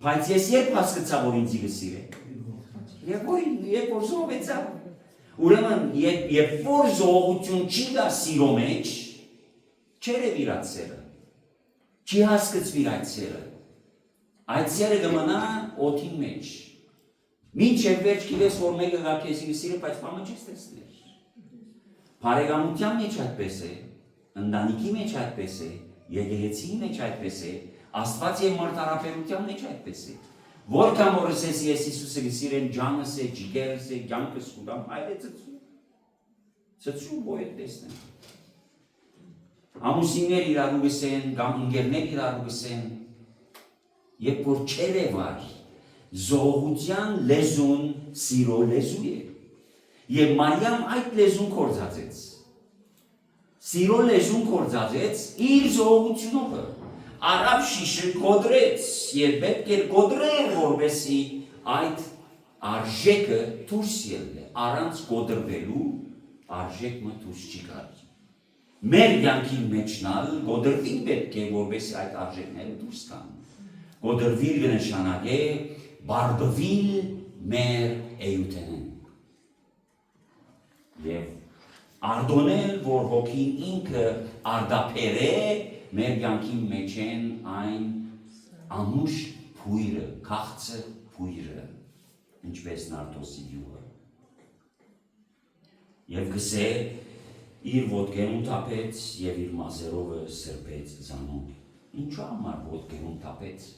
Բայց ես երբ հասկացա, որ ինձ գսիրեմ։ Երբ որ զոհվեցա։ Ուրեմն երբ որ զոհություն չի գա սիրո մեջ, չերև իր այդ սերը։ Չի հասկացվիր այդ սերը։ Այդ սերը կմնա օդի մեջ։ Մինչև վերջ գիտես, որ մեկը գա քեզի գսիրը, բայց բանը չես տեսնել։ Բարեկամության մեջ այդպես է, ընտանիքի մեջ այդպես է, եկեղեցի մեջ այդպես է, Աստված եւ մարդարապետության մեջ այդպես է։ Որքան որ ասես ես Հիսուսը գսիրեմ, ջանս է, ջիգերս է, ջանքս կուտամ, այլ է ծծու բոյ տեսնեմ։ Ամուսիններ իրարու գսեն, կամ ընկերներ իրարու գսեն, երբ որ չերևար, զոհության լեզուն սիրո լեզու է։ Եվ Մարիամ այդ լեզուն կործածեց։ Սիրո լեզուն կործածեց իր զոհությունով։ Արավ շիշը կոդրեց եւ պետք էր կոդրել, որովհետեւ այդ արժեքը դուրս ելնի, առանց կոդրվելու արժեքը դուրս չի գալի։ Մեր յանքի մեջնալ կոդրվի պետք է, որովհետեւ այդ արժեքները դուրս գան։ Կոդրվիլ կնշանակե բարբվիլ մեր էյութենեն։ Եվ արդոնել, որ հոգին ինքը արդապեր է, մեր յանքի մեջ են այն անուշ փույրը, քաղցը փույրը, ինչպես Նարտոսի յուղը։ Եվ գսե, իր ոտքերուն թափեց եւ իր մազերովը սրբեց զանոն։ Ինչու համար ոտքերուն թափեց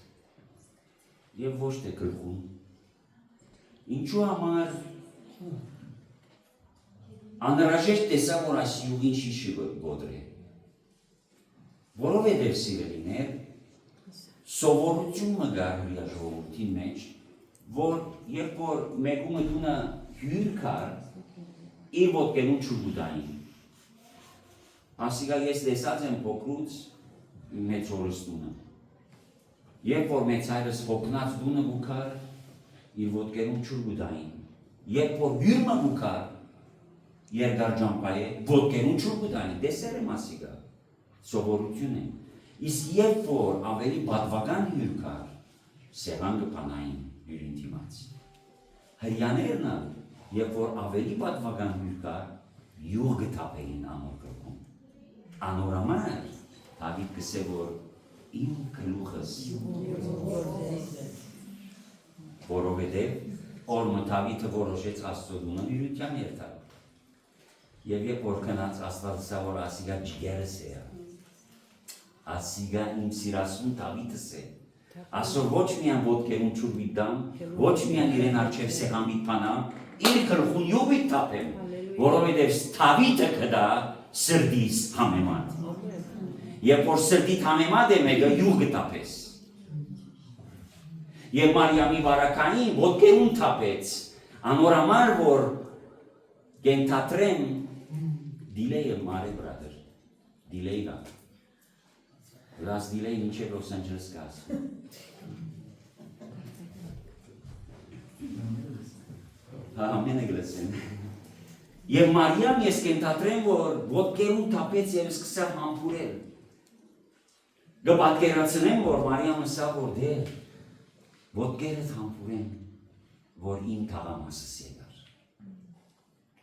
եւ ոչ թե գլխուն։ Ինչու համար անհրաժեշտ տեսավ որ այս յուղին շիշը գոդրե։ Որովհետև սիրելիներ սովորություն մը գարի ժողովրդի մեջ, որ երբ որ մեկումը դունը հյուր կար, իր ոտքերուն չուգուտային։ Ասիկա ես տեսած եմ փոքրուց մեծ օրստունը։ Երբ որ մեծ հայրս հոգնած դունը գուքար, իր ոտքերուն չուգուտային։ Երբ որ հյուրը գուքար, երկար ջամպայե, ոտքերուն չուգուտային, տեսեր եմ ասիկա, սովորություն է։ Իսկ երբ որ ավելի բադվական հյուր կար, սեղան գպանային հյուրին դիմաց։ Հրյաներնը, երբ որ ավելի բադվական հյուր կար, յուղ գտապեին անոր գլխում։ Անորամար, Դավիթ կսե, որ իմ գլուխս որովհետև օրը Դավիթը որոշեց Աստծո դունը հյուրության երթալ։ Եվ երբ որ քնած Աստվածը որ ասիգա ջիգերս է, ասիգա իմ սիրասուն Դավիթս է, ասոր ոչ միան ոտքերուն չուրվիտ դամ, ոչ միան իրեն արջև սեղամիտ պանամ, իր գլխուն յուղիտ թափեմ, որովհետև Դավիթը կդա սրդիս համեմատ։ Երբ որ սրդիտ համեմատ է մեկը յուղ գտապես։ Եվ Մարիամի վարակային ոտքերուն թափեց, անորամար որ գենթատրեմ դիլեյը մարե բրադր, դիլեյը, լաս դիլեյը մինչև Լոս Անջելես կաս։ Ամենը գլսեն։ Եվ Մարիամ ես գենթատրեմ, որ ոտքերուն թափեց և սկսավ համբուրել։ Գպատկերացնեմ, որ Մարիամը սա որ դեր, ոտքերդ համբուրեմ, որ իմ թաղամասս եկար,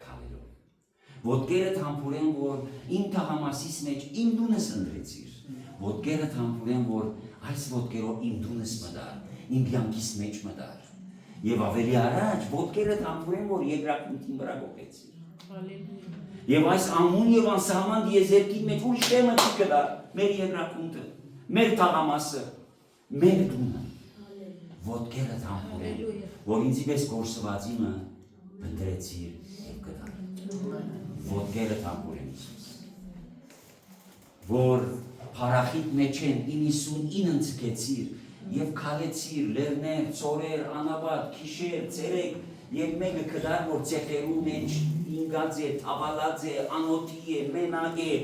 կալելով։ Ոտքերդ համբուրեմ, որ իմ թաղամասիս մեջ իմ դունս ընդրեցիր, ոտքերդ համբուրեմ, որ այս ոտքերով իմ դունս մդար, իմ բյանքիս մեջ մդար, և ավելի առաջ ոտքերդ համբուրեմ, որ երկրակունտին վրա գոպեցիր։ Եվ այս ամուն և անսահման դիեզերքի մեջ ուրիշ տեմը չի կդա, մեր երկրակունտը, մեր թաղամասը, մեր դունը, ոտքերդ համբուրեմ, որ ինձի պես կորսվածիմը ընդրեցիր և կդար, ոտքերդ համբուրեմ Իսուս, որ փարախիտ մեջ են 99 ցկեցիր և քալեցիր լերներ, ծորեր, անաբատ, քիշեր, ցերեկ և մեկը կդար որ ցեխերու մեջ ինգած է, թավալած է, անոթի է, մենակ է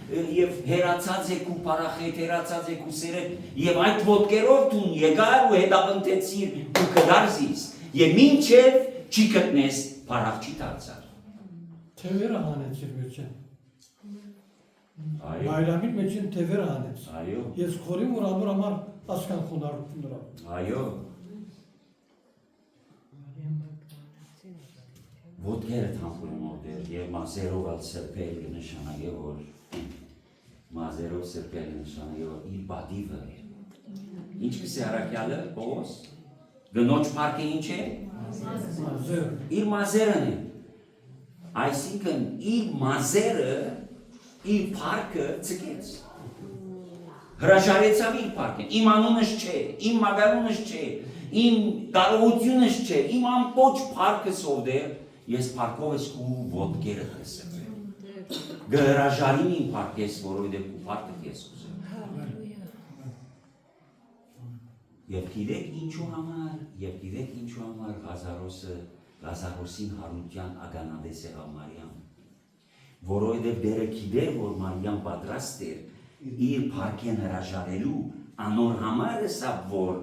և հերացած է կու փարախետ, հերացած է կու սերեկ և այդ ոտքերով դուն եկար ու հետապնդեցիր ու կդար զիս և մինչև չի գտնես փարախ չի դարձար։ Թևերը հանեցիր մեջեն։ Այո։ Բայրամին մեջին թևերը հանեց։ Այո։ Ես խորիմ որ անոր համար ասկան խոնարհություն դրա։ Այո։ Ոտքերը թամփուրում օրդեր և մազերով ալ սրբել նշանագե որ մազերով սրբել նշանագե որ իր բադիվը ինչ կսե առակյալը Պողոս գնոջ պարքը ինչ է իր մազերն է այսինքն իր մազերը իր պարքը ցկեց հրաժարեցավ իր պարքեն իմ անունս չէ իմ մագարունս չէ իմ կարողությունս չէ իմ ամբողջ պարքս ովդեր ես պարքով ես ու ոտքերը տեսեմ գհրաժարին իմ պարքես որովհետև ու պարքդ ես ուզեմ և գիտեք ինչու համար Ղազարոսին հարության ագանադես եղավ Մարիամ որովհետև դերը գիտեր որ Մարիամ պատրաստ էր իր պարքեն հրաժարելու անոր համար սա որ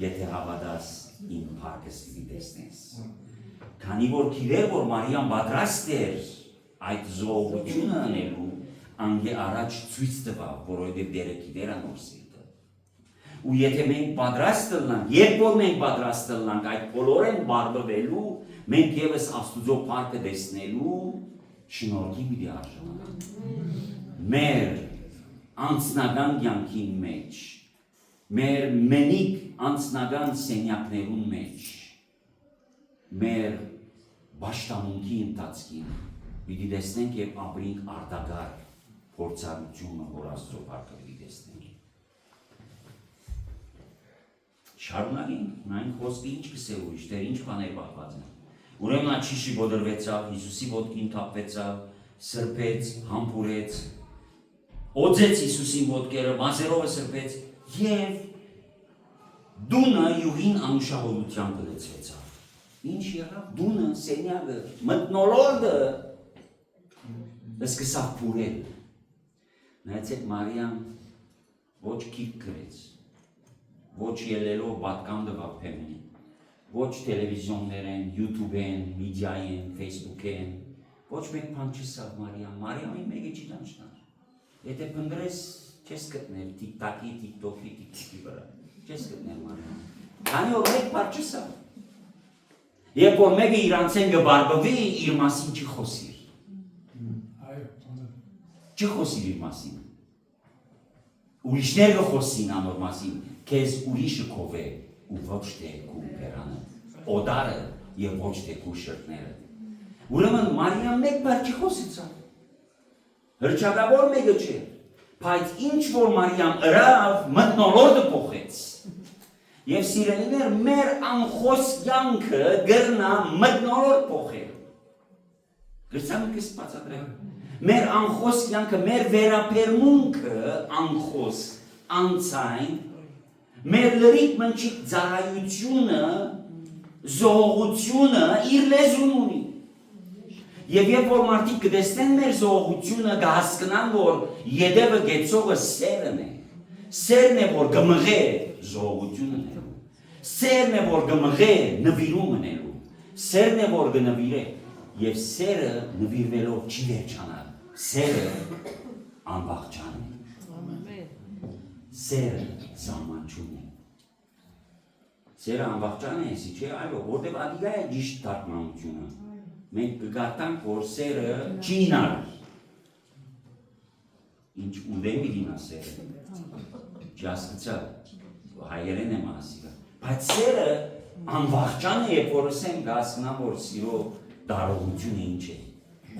եթե հավատաս իմ պարքս տեսնես քանի որ գիտեր որ Մարիամ պատրաստ էր այդ զոհությունը անելու անգե առաջ ցույց տվավ որովհետև դերը գիտեր անոր սիրտը ու եթե մենք պատրաստ լինենք երբ որ մենք պատրաստ լինենք այդ բոլորեն բարբվելու մենք եւս Աստուծո պարքը տեսնելու շնորհքի պիտի արժանանանք մեր անձնական կյանքի մեջ մեր մենիկ անձնական սենյակներուն մեջ մեր Բաշտամունքի ընթացքին պիտի տեսնենք եւ ապրենք արտագար փորձառությունը, որ Աստծո փառքը պիտի տեսնենք։ Շարունակենք, նայենք խոսքը ինչ կսե ուրիշ, դեր ինչ բաներ պատված են։ Ուրեմն աչիշի բոդրվեցավ, Հիսուսի ոտքին թափվեցավ, սրբեց, համբուրեց, օձեց Հիսուսին ոտքերը, մազերովը սրբեց եւ դունը յուղին անուշահոլությամբ լեցվեցավ։ Ինչ եղավ։ Դունը, սենյակը, մթնոլորտը սկսավ փուրել։ Նայեցեք Մարիամ ոչ քիք գրեց, ոչ ելելով պատկան տվավ փեմին, ոչ տելևիզիոններ են, YouTube են, մեդիա են, Facebook են, ոչ մեկ բան չսավ Մարիամ, Մարիամին մեկը չի դաշնար։ Եթե փնտրես չես գտնել TikTok-ի վրա, չես գտնել Մարիամ։ Քանի որ մեկ բան չսավ։ Երբ որ մեկը իրանցեն գբարբվի, իր մասին չխոսիր։ Չխոսիր իր մասին։ Ուրիշներ կխոսին անոր մասին, քեզ ուրիշը քովե ու ոչ թե քու բերանը, օդարը եւ ոչ թե քու շրտները։ Ուրեմն Մարիամ մեկ բար չխոսեցավ։ Հրճակավոր մեկը չէ, բայց ինչ որ Մարիամ ըրավ, մթնոլորտը փոխեց։ Եվ սիրելիներ, մեր անխոս կյանքը գրնա մթնոլորտ փոխել։ Գրծամը կես բացատրել։ Մեր անխոս կյանքը, մեր վերապերմունքը անխոս, անցայն, մեր լրիք մնչիկ ծառայությունը, զողությունը իր լեզուն ունի։ Եվ երբ որ մարդիկ կտեսնեն մեր զողությունը, կհասկնան, որ ետևը գեցողը սերն է։ Սերն է, որ կմղե զողությունն է։ Սերն է, որ կմղե նվիրումն է։ Սերն է, որ կնվիրե։ Եվ սերը նվիրվելով չի վերջանալ։ Սերը անվախճան է։ Սերը զամանչուն է։ Սերը անվախճան է, եսի չէ, այլո, որտև ադիգա է ճիշտ թարգմանությունը։ Մենք կգարտանք, որ սերը չի ինար։ Ինչ ունդեմ իրինա սերը։ Չասկցա, հայերեն եմ ասիգա։ Բայց սերը անվախճան է, երբ որ ասեմ կասնամ, որ սիրո դարողությունը ինչ է,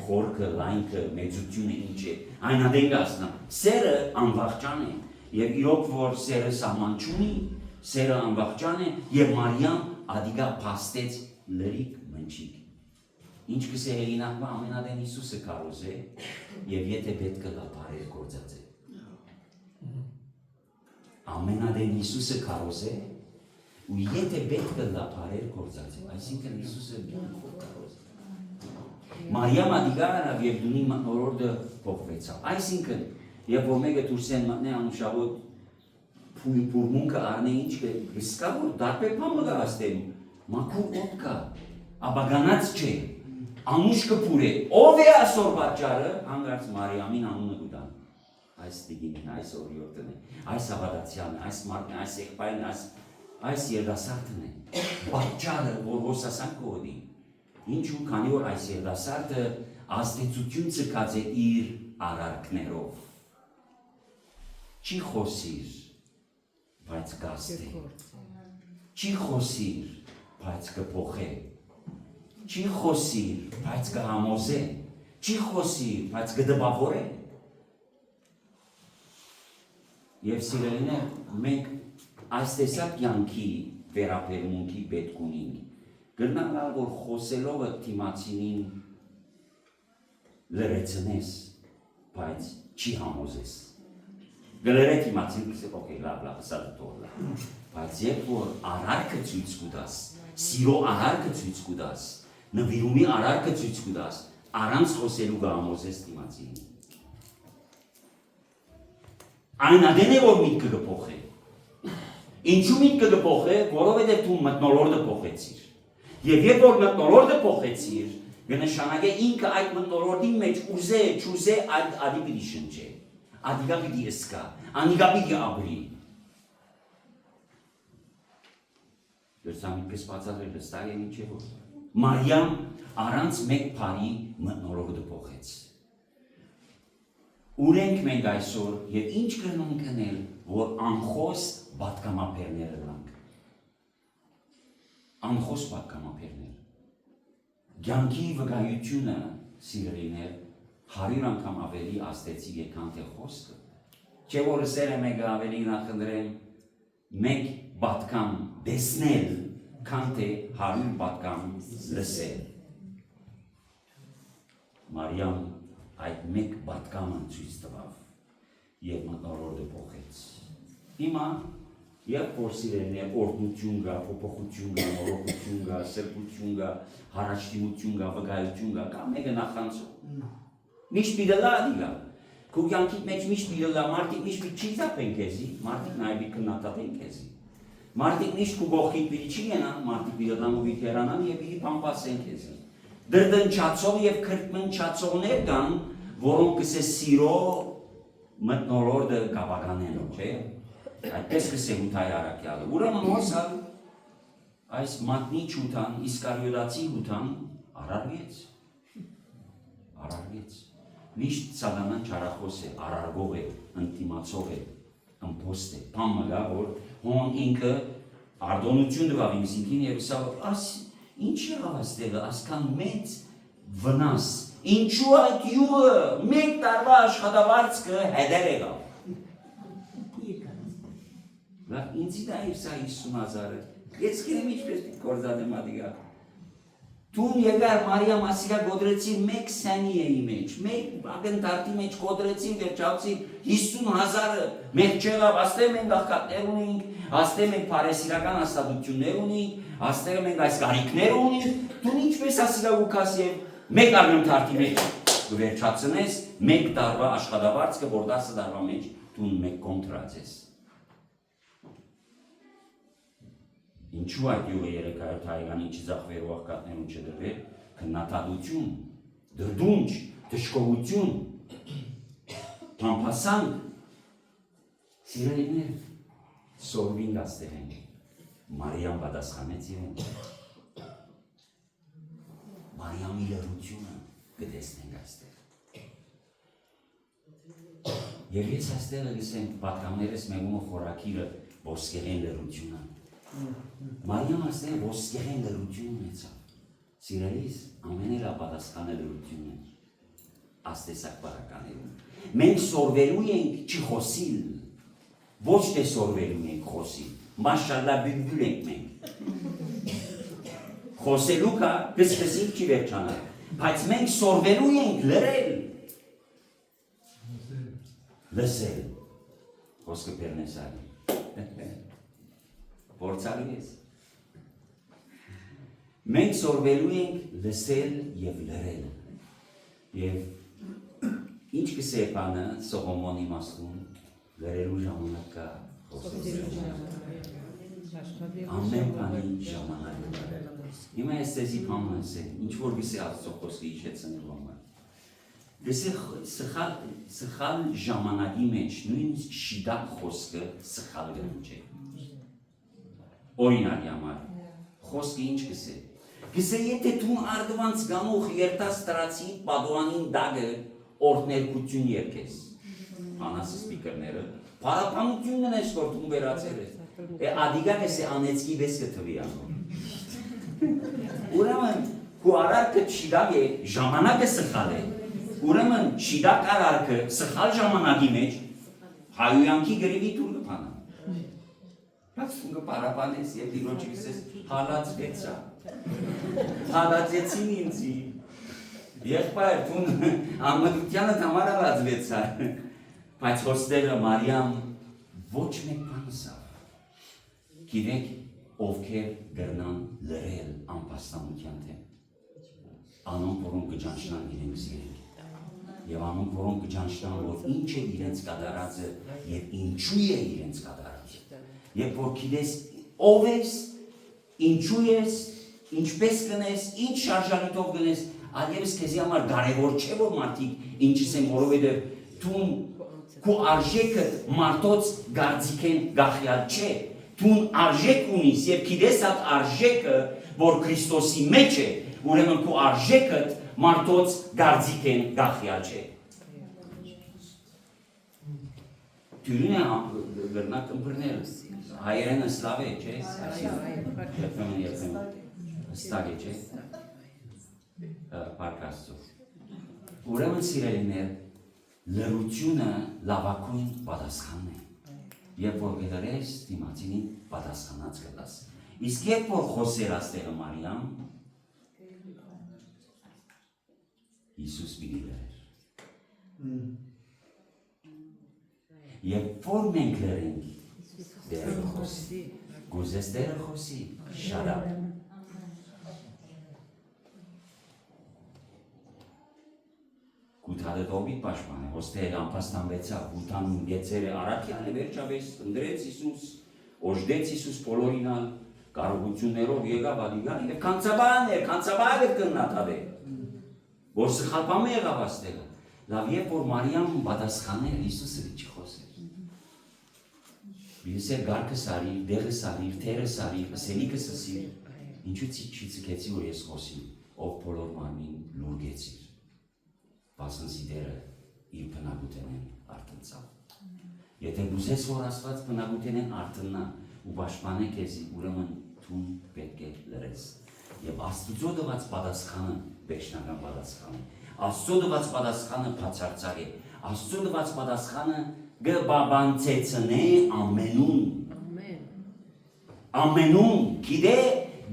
խորքը, լայնքը, մեծությունը ինչ է, այն ադեն կասնամ, սերը անվախճան է, և իրոք որ սերը սահման չունի, սերը անվախճան է, և Մարիամ ադիգա պաստեց լրիք մնչիկ։ Ինչ կսե հեղինակվա ամենադեն Հիսուսը կարոզ է, և եթե պետք է լապարեր գործած է։ Ամենադեն Հիսուսը կարոզ է, ու եթե պետք է լապարեր գործած է, այսինքն Հիսուսը բյանքով կարոզ է։ Մարիամ ադիգա արավ և դունի մտնորորդը փոխվեցավ։ Այսինքն, երբ որ մեկը դուրսեն մտնե անուշավոտ փուրմունքը արնե ինչ կսկա, որ դարբեր պան մգա աստելու, մաքուր ոտ կա, աբագանած չէ, անուշ կպուր է, ով է ասոր բաճարը, հանգարց Մարիամին անունը գուդան, այս տիգինին, այս օրիորդն է, այս ավադացյանն է, այս մարդն է, այս եղբայրն է, այս երդասարտն է, բաճարը, որ հոսասան կողդի, ինչու, քանի որ այս երդասարտը ազդեցություն ծկած է իր արարքներով, չի խոսիր, բայց գաստ է, չի խոսիր, բայց կփոխե, չի խոսիր, բայց կհամոզե, չի խոսիր, բայց կդպավորե։ Եվ սիրելիներ, մենք այս տեսակ կյանքի վերապերմունքի պետք ունենք, գրնալալ, որ խոսելով թիմացինին լրեցնես, բայց չի համոզես։ Գլերը թիմացին կսեք, օքեյ, լավ, սա դուր լավ, բայց երբ որ արարքը ցույց կուտաս, սիրո արարքը ցույց կուտաս, նվիրումի արարքը ցույց կուտաս, առանց խոսելու կհամոզես թիմացին։ Այն ադեն է, որ միտքը կփոխե։ Ինչու միտքը կփոխե, որովհետև դու մթնոլորտը փոխեցիր։ Եվ երբ որ մթնոլորտը փոխեցիր, կնշանակե ինքը այդ մթնոլորտի մեջ ուզե, չուզե ադի պիտի շնչե, ադիգա պիտի ըսկա, անիգա պիտի ապրի։ Դրսամիտքս բացատրել հստակ է ինչ է որ։ Մարիամ առանց մեկ բանի մթնոլորտը փոխեց։ Ուր ենք մենք այսօր եւ ինչ կրնունք անել, որ անխոս պատգամաբերները լանք։ Անխոս պատգամաբերներ։ Կյանքի վկայությունը սիրելիներ, 100 անգամ ավելի աստեցիկ է, քան թե խոսքը։ Չէ՞ որ սերը մեկը ավելի նախնդրեմ մեկ պատկան տեսնել, քան թե 100 պատկան լսել։ Մարիամ այդ մեկ պատկանը ցույց տվավ եւ մտնոլորտը փոխեց։ Հիմա երբ որ սիրելիներ օրհնություն կա, փոփոխություն կա, նորոգություն կա, սրբություն կա, հարաճտիմություն կա, վկայություն կա, մեկը նախանցում։ Միշտ մի դլա դիգա։ Քո կյանքի մեջ միշտ մի դլա, մարդիկ միշտ մի չի զապեն քեզի, մարդիկ նայբի քննադատեն քեզի։ Մարդիկ միշտ քո գողքին պիտի չի գնան, մարդիկ պիտի դառնան ու հերանան եւ պիտի պամպասեն քեզի։ Դրդնչացող եւ քրտնչացողներ կան, որոնք կսե սիրո մտնոլորտը կապականեն, չէ՞։ Այդպես կսե հութայ արակյալը։ Ուրեմն ոսալ այս մատնի չութան, իսկարիոտացի հութան արարվեց։ Արարվեց։ Միշտ սատանան չարախոս է, արարգող է, ընտիմացող է, ըմպոստ է, պամը գա, որ հոն ինքը արդոնություն դվավ ինքին և սա, ինչ եղավ աստեղը, ասկան մեծ վնաս, ինչու այդ յուղը, մեկ տարվա աշխատավարձքը հետեր եղավ։ Ինձի դա իր սա 50,000-ը, ես կերեմ ինչպես պիտ կործադեմ ադիգա։ Տուն եկար Մարիամ ասիկա գոդրեցի մեկ սենիեի մեջ, մեկ ագնդարտի մեջ գոդրեցին վերջացի 50,000-ը մեկ չեղավ, աստեղ մենք աղկատներ ունենք, աստեղ մենք պարեսիրական աստատություններ ունենք, աստեղ մենք այս կարիքներ ունենք, տուն ինչպես ասիկա ուկաս և մեկ ագնդարտի մեջ վերջացնես, մեկ տարվա աշխատավարձքը, որ 10 տարվա մեջ տուն մեկ կոնտրած ես։ Ինչու այդ յուղը 300 հայգանի չզախվեր ու աղկատներուն չդրվեր, քննադատություն, դրդունչ, դժգոհություն, պամպասանք, սիրելիներ, սորվինգ աստեղ ենք, Մարիամ պատասխանեց իրեն, Մարիամի լրությունը կտեսնենք աստեղ։ Եվ ես աստեղը գսենք պատկամներս մեղումը խորակիրը ոսկեղեն լրությունը։ Մարիամ աստեղ ոսկեղեն լրություն ունեցավ, սիրելիս ամեն պատասխանը լրություն է, աստեսակ բարականերում։ Մենք սորվելու ենք չխոսիլ, ոչ թե սորվելու ենք խոսիլ, մաշալլա բյուրբյուր ենք մենք։ Խոսելու կա, կսկսիկ չի վերջանալ, բայց մենք սորվելու ենք լրել, լսել, խոսքը պերնեսալի։ Որցալի ես։ Մենք սորվելու ենք լսել և լրել։ Եվ ինչ կսե պանը Սողոմոնի մասում լրելու ժամանակ կա ամեն պանի ժամանակ։ Հիմա ես տեզի պանը ասեմ, ինչ որ գսե աստծո խոսքը իջեցնելու համար։ Գսե սխալ ժամանակի մեջ նույնիսկ շիդակ խոսքը սխալ գնում չէ։ Օրինակ համար, խոսքը ինչ կսե։ Կսե եթե տուն արդվանց գանող երտաս տրացի պադուանին դագը օրդներկություն երկես։ Անասը սպիկրները, պարապանությունն ես որ տուն վերացեր ես։ Ադիգա կսե անեցկի վես կթվի անում։ Ուրեմն, կու արարքը շիդակ է, ժամանակը սխալ է։ Ուրեմն, շիդակ արարքը սխալ ժամանակի մեջ հայույանքի գրիվի տուր կպանա։ Բայց տունգը պարապանես և դիրոջի կսես հալացվեցա, հալացեցին ինձի, եղբայր տուն ամմդությանը համար հալացվեցա, բայց հոստեղը Մարիամ ոչ մեկ պանսավ, գիրեք ովքեր գրնան լրել անպաստանության թեմ, անոնք որոնք կջանչնան իրենք սիրենք, և անոնք որոնք կջանչնան, որ ինչ է իրենց կատարածը և ինչու է իրենց կատարածը, Եվ որ գիտես ով ես, ինչու ես, ինչպես կնես, ինչ շարժանիտով կնես, այլևս քեզի համար կարևոր չէ որ մարդիկ ինչպես են, որովհետև տուն քո արժեքը մարդոց գարձիկեն գախյալ չէ, տուն արժեք ունիս եւ գիտես այդ արժեքը, որ Քրիստոսի մեջ է, ուրեմն քո արժեքը մարդոց գարձիկեն գախյալ չէ։ Դուրն է գրնակ ըմբրնել, հայերենը սլավ է, չէ, երբեմն ստակ է, չէ, պարկ աստծո, Ուրեմն սիրելիներ, լրությունը լավագույն պատասխանն է։ Երբ որ գլրես դիմացինին պատասխանած կտաս։ Իսկ երբ որ խոսեր աստեղը Մարիամ, Հիսուս պիտի լրեր։ Երբ որ մենք լրենք, Տերը խոսի, գուզես Տերը խոսի, շարա։ Գութարը դոբի պաշման է, ոստերը ամպաստանվեցավ, գութան գեցերը առակյանը վերջավես, ընդրեց Իսուս, օժդեց Իսուս պոլորինալ, կարողություններով եղավ ադիգան, և կանցաբան էր կննատավ է, որ սխալպամ է եղավ աստեղը, լավ եվ որ Մարիամ պատասխաներ, Իսուսը չի խոսեր։ Բիլսեր գարկը սարիր, դեղը սարիր, թերը սարիր, սելիկը սսիր, ինչու չի ծկեցի, որ ես խոսիմ, ով պոլոր մարմին լուրգեցիր։ Բասնսի դերը իր բնակութենեն արտնցավ։ Եթե գուզես, որ ասված բնակութենեն արտնա ու պաշտպանե քեզի, ուրեմն թուն պետք է լրես։ Եվ Աստծո տված պատասխանը վերջնական պատասխան է։ Աստծո տված պատասխանը բացարձակ է։ Աստծո տված պատասխանը գբաբանցեցնե ամենուն։ Ամենուն, գիտե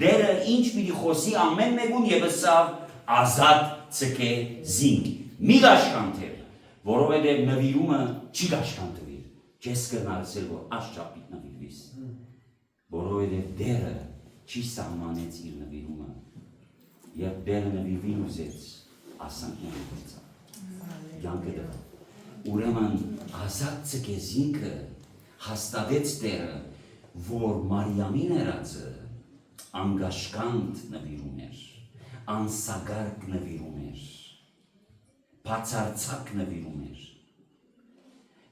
դերը ինչ պիտի խոսի ամեն մեկուն եւ ըսավ ազատ ցկե զինք։ Մի գաշկանթեր, որովհետև նվիրումը չի գաշկանթվիր, չես կնարսել, որ աշխապիտ նվիրվիս, որովհետև դերը չի սահմանեց իր նվիրումը, երբ դերը նվիրվին ուզեց, ասանք նվիրվեցավ, յանքը դրա, ուրեմն ազատ ցկեզինքը հաստատեց դերը, որ Մարիամին երածը անգաշկանտ նվիրում էր, անսագարկ նվիրում էր, բացարձակ նվիրում էր։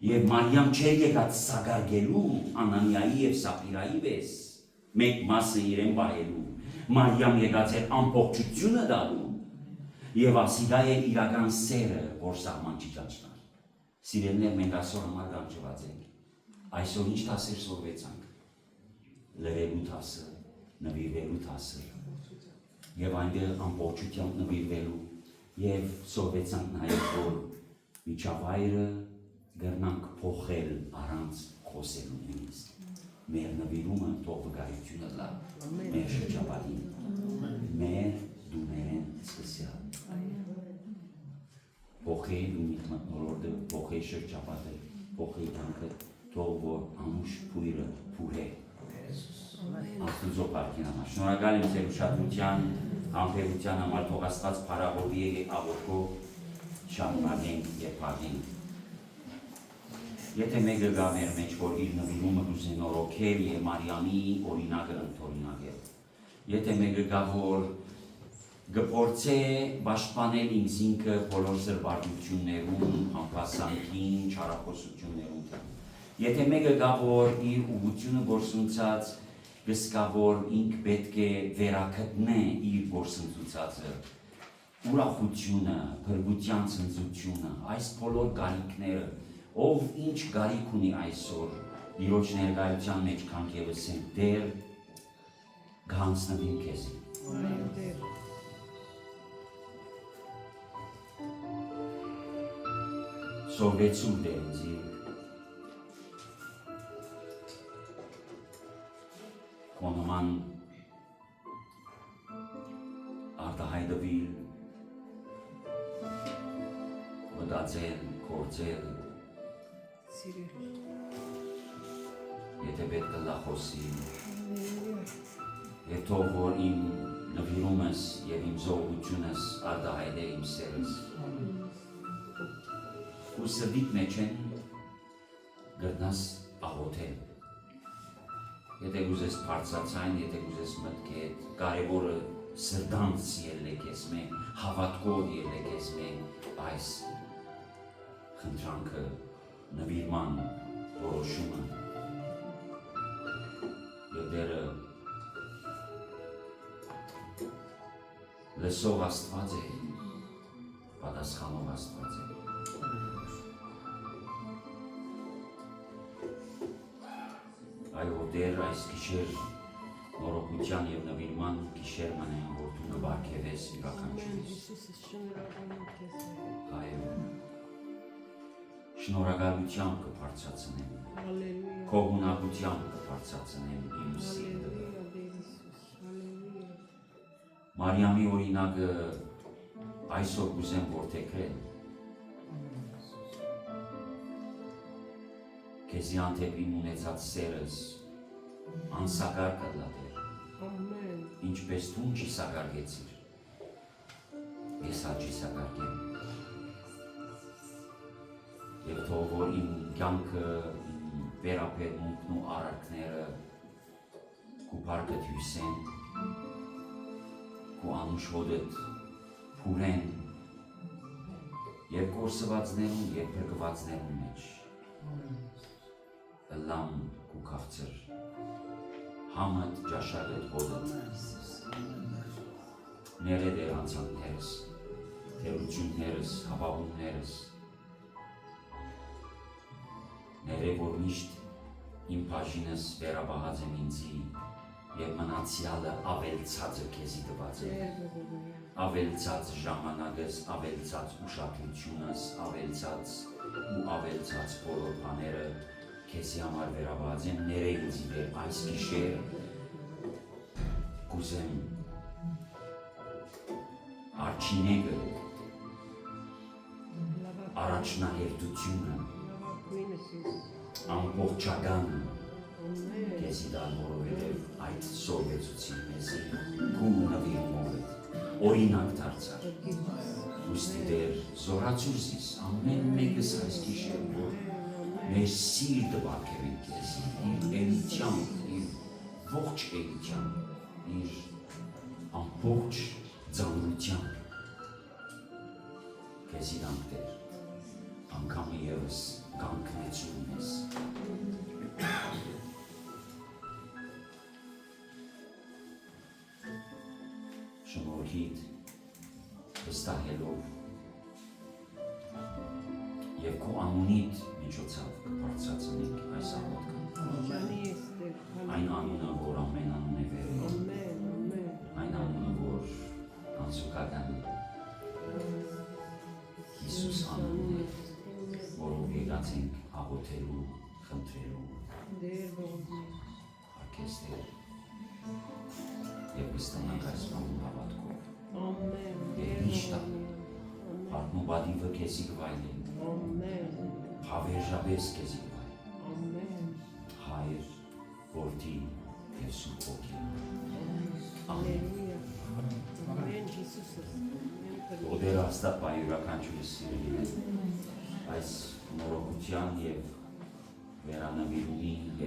Եվ Մարիամ չէր եկած սագարգելու Անանիայի և Սապիրայի վես, մեկ մասը իրեն բայելու, Մարիամ եկած էր ամբողջությունը դալու, և ասիգա է իրական սերը, որ սահման չի ճանչնար։ Սիրելներ մենք այսօր համար գանչված ենք, այսօր ինչ թասեր սորվեցանք, լրելու թասը, նվիրվելու թասը, և այնտեղ ամբողջությամբ նվիրվելու, և սովեցանք նաև, որ միջավայրը գրնանք փոխել առանց խոսելու նույնիսկ։ Մեր նվիրումը թող վկայությունը լա, մեր շրջապատին, մեր դուներեն սկսյալ։ Փոխեի դումիտ մտնոլորդը, փոխեի շրջապատը, փոխեի կյանքը, թող որ անուշ փույրը փուր է։ Աստուծո պարքին համար։ Շնորհակալ եմ ձեր ուշադրության, համբերության համար, թող Աստված փառավորի եւ աղոթքով շարունակենք եւ փառենք։ Եթե մեկը գա մեր մեջ, որ իր նվիրումը կուզի նորոգել եւ Մարիամի օրինակը ընդօրինակել։ Եթե մեկը գա, որ գփորձե պաշտպանել ինձ ինքը բոլոր զրպարտություններում, անփասանքին, չարախոսություններում։ Եթե մեկը գա, որ իր ուղղությունը գործունեած գսկա, որ ինք պետք է վերակտնե իր գործընծուցածը, ուրախությունը, փրկության ցնծությունը, այս բոլոր գարիքները, ով ինչ գարիք ունի այսօր, Տիրոջ ներկայության մեջ քանք եւս են դեր գանցնվին քեզի։ Սովեցում դերձի Կոնոման արտահայտվիլ, մտածել, կործել, եթե պետք է լախոսի, և թող որ իմ նվիրումս և իմ զողությունս արտահայտ է իմ սերս, ու սրդիտ մեջ են գրնաս աղոթել, եթե գուզես բարձրացայն, եթե գուզես մտքետ, կարևորը սրդանց ելեք ես մենք, հավատքով ելեք ես մենք այս խնդրանքը, նվիրման որոշումը և դերը լսող Աստված է, պատասխանող Աստված է։ Այո, դեր այս գիշեր նորոգության եւ նվիրման գիշեր մնային, որ դու կբարգեւես յուրաքանչյուրիս։ Հայր, շնորհակալությամբ կբարձրացնեմ, քո ունակությամբ կբարձրացնեմ իմ սիրտը։ Մարիամի օրինակը այսօր կուզեմ որդեգրել, քեզի հանդեպ իմ ունեցած սերս անսակար կլատեր, ինչպես դու չիսակարգեցիր, ես հա չիսակարգեմ։ Եվ թող որ իմ կյանքը, իմ վերապետմունքն ու արարքները քու փառքդ հյուսեն, քու անուշ հոդդ փուրեն եւ կորսվածներուն եւ փրկվածներուն մեջ լամ քու քաղցր համդ ճաշակետ հոդդ ներեդ էր անցանքներս, թերություններս, հավաղուններս, ներե որ միշտ իմ բաժինս վերաբահած եմ ինձի և մնացյալը ավելցածը քեզի տված է, ավելցած ժամանակս, ավելցած ուշադրությունս, ավելցած ու ավելցած բոլոր բաները քեզի համար վերաբահած եմ, ներե ինձի վեր այս գիշեր կուզեմ Արջինեգը, առաջնահերթությունը, ամբողջականը քեզի տալ, որովհետև այդ սովեցուցին մեզի քու նվիրումով է, օրինակ դարձար։ Ուստի դեր զորացուր զիս, ամեն մեկս այս գիշեր, որ մեր սիրտը բարգևենք քեզի, իր էլիթյամբ, իր ողջ էլիթյամբ, իր ամբողջ ձանրությամբ քեզի դանք դեր, անգամը ևս կանգնեցում ես։ Շնորհիդ վստահելով և քո անունիդ միջոցով կբարձրացնենք այս աղոթքը։ Այն անունը, որ ամեն անուն է վեր, այն անունը, որ անսուկական է, Հիսուս անունն է, որով եկած ենք աղոթելու, խնդրելու, հարկես Տեր, և կստանանք այս բանում հավատքով, և միշտ արտնուբադիվը քեզի կվայելենք, հավերժապես քեզի կվայելենք, Հայր, Որդի և Սուրբ Հոգի։ Ամեն։ Ոտերը հաստատ բա յուրաքանչյուրիս սիրելին է, այս նորոգության և վերանվիրումի և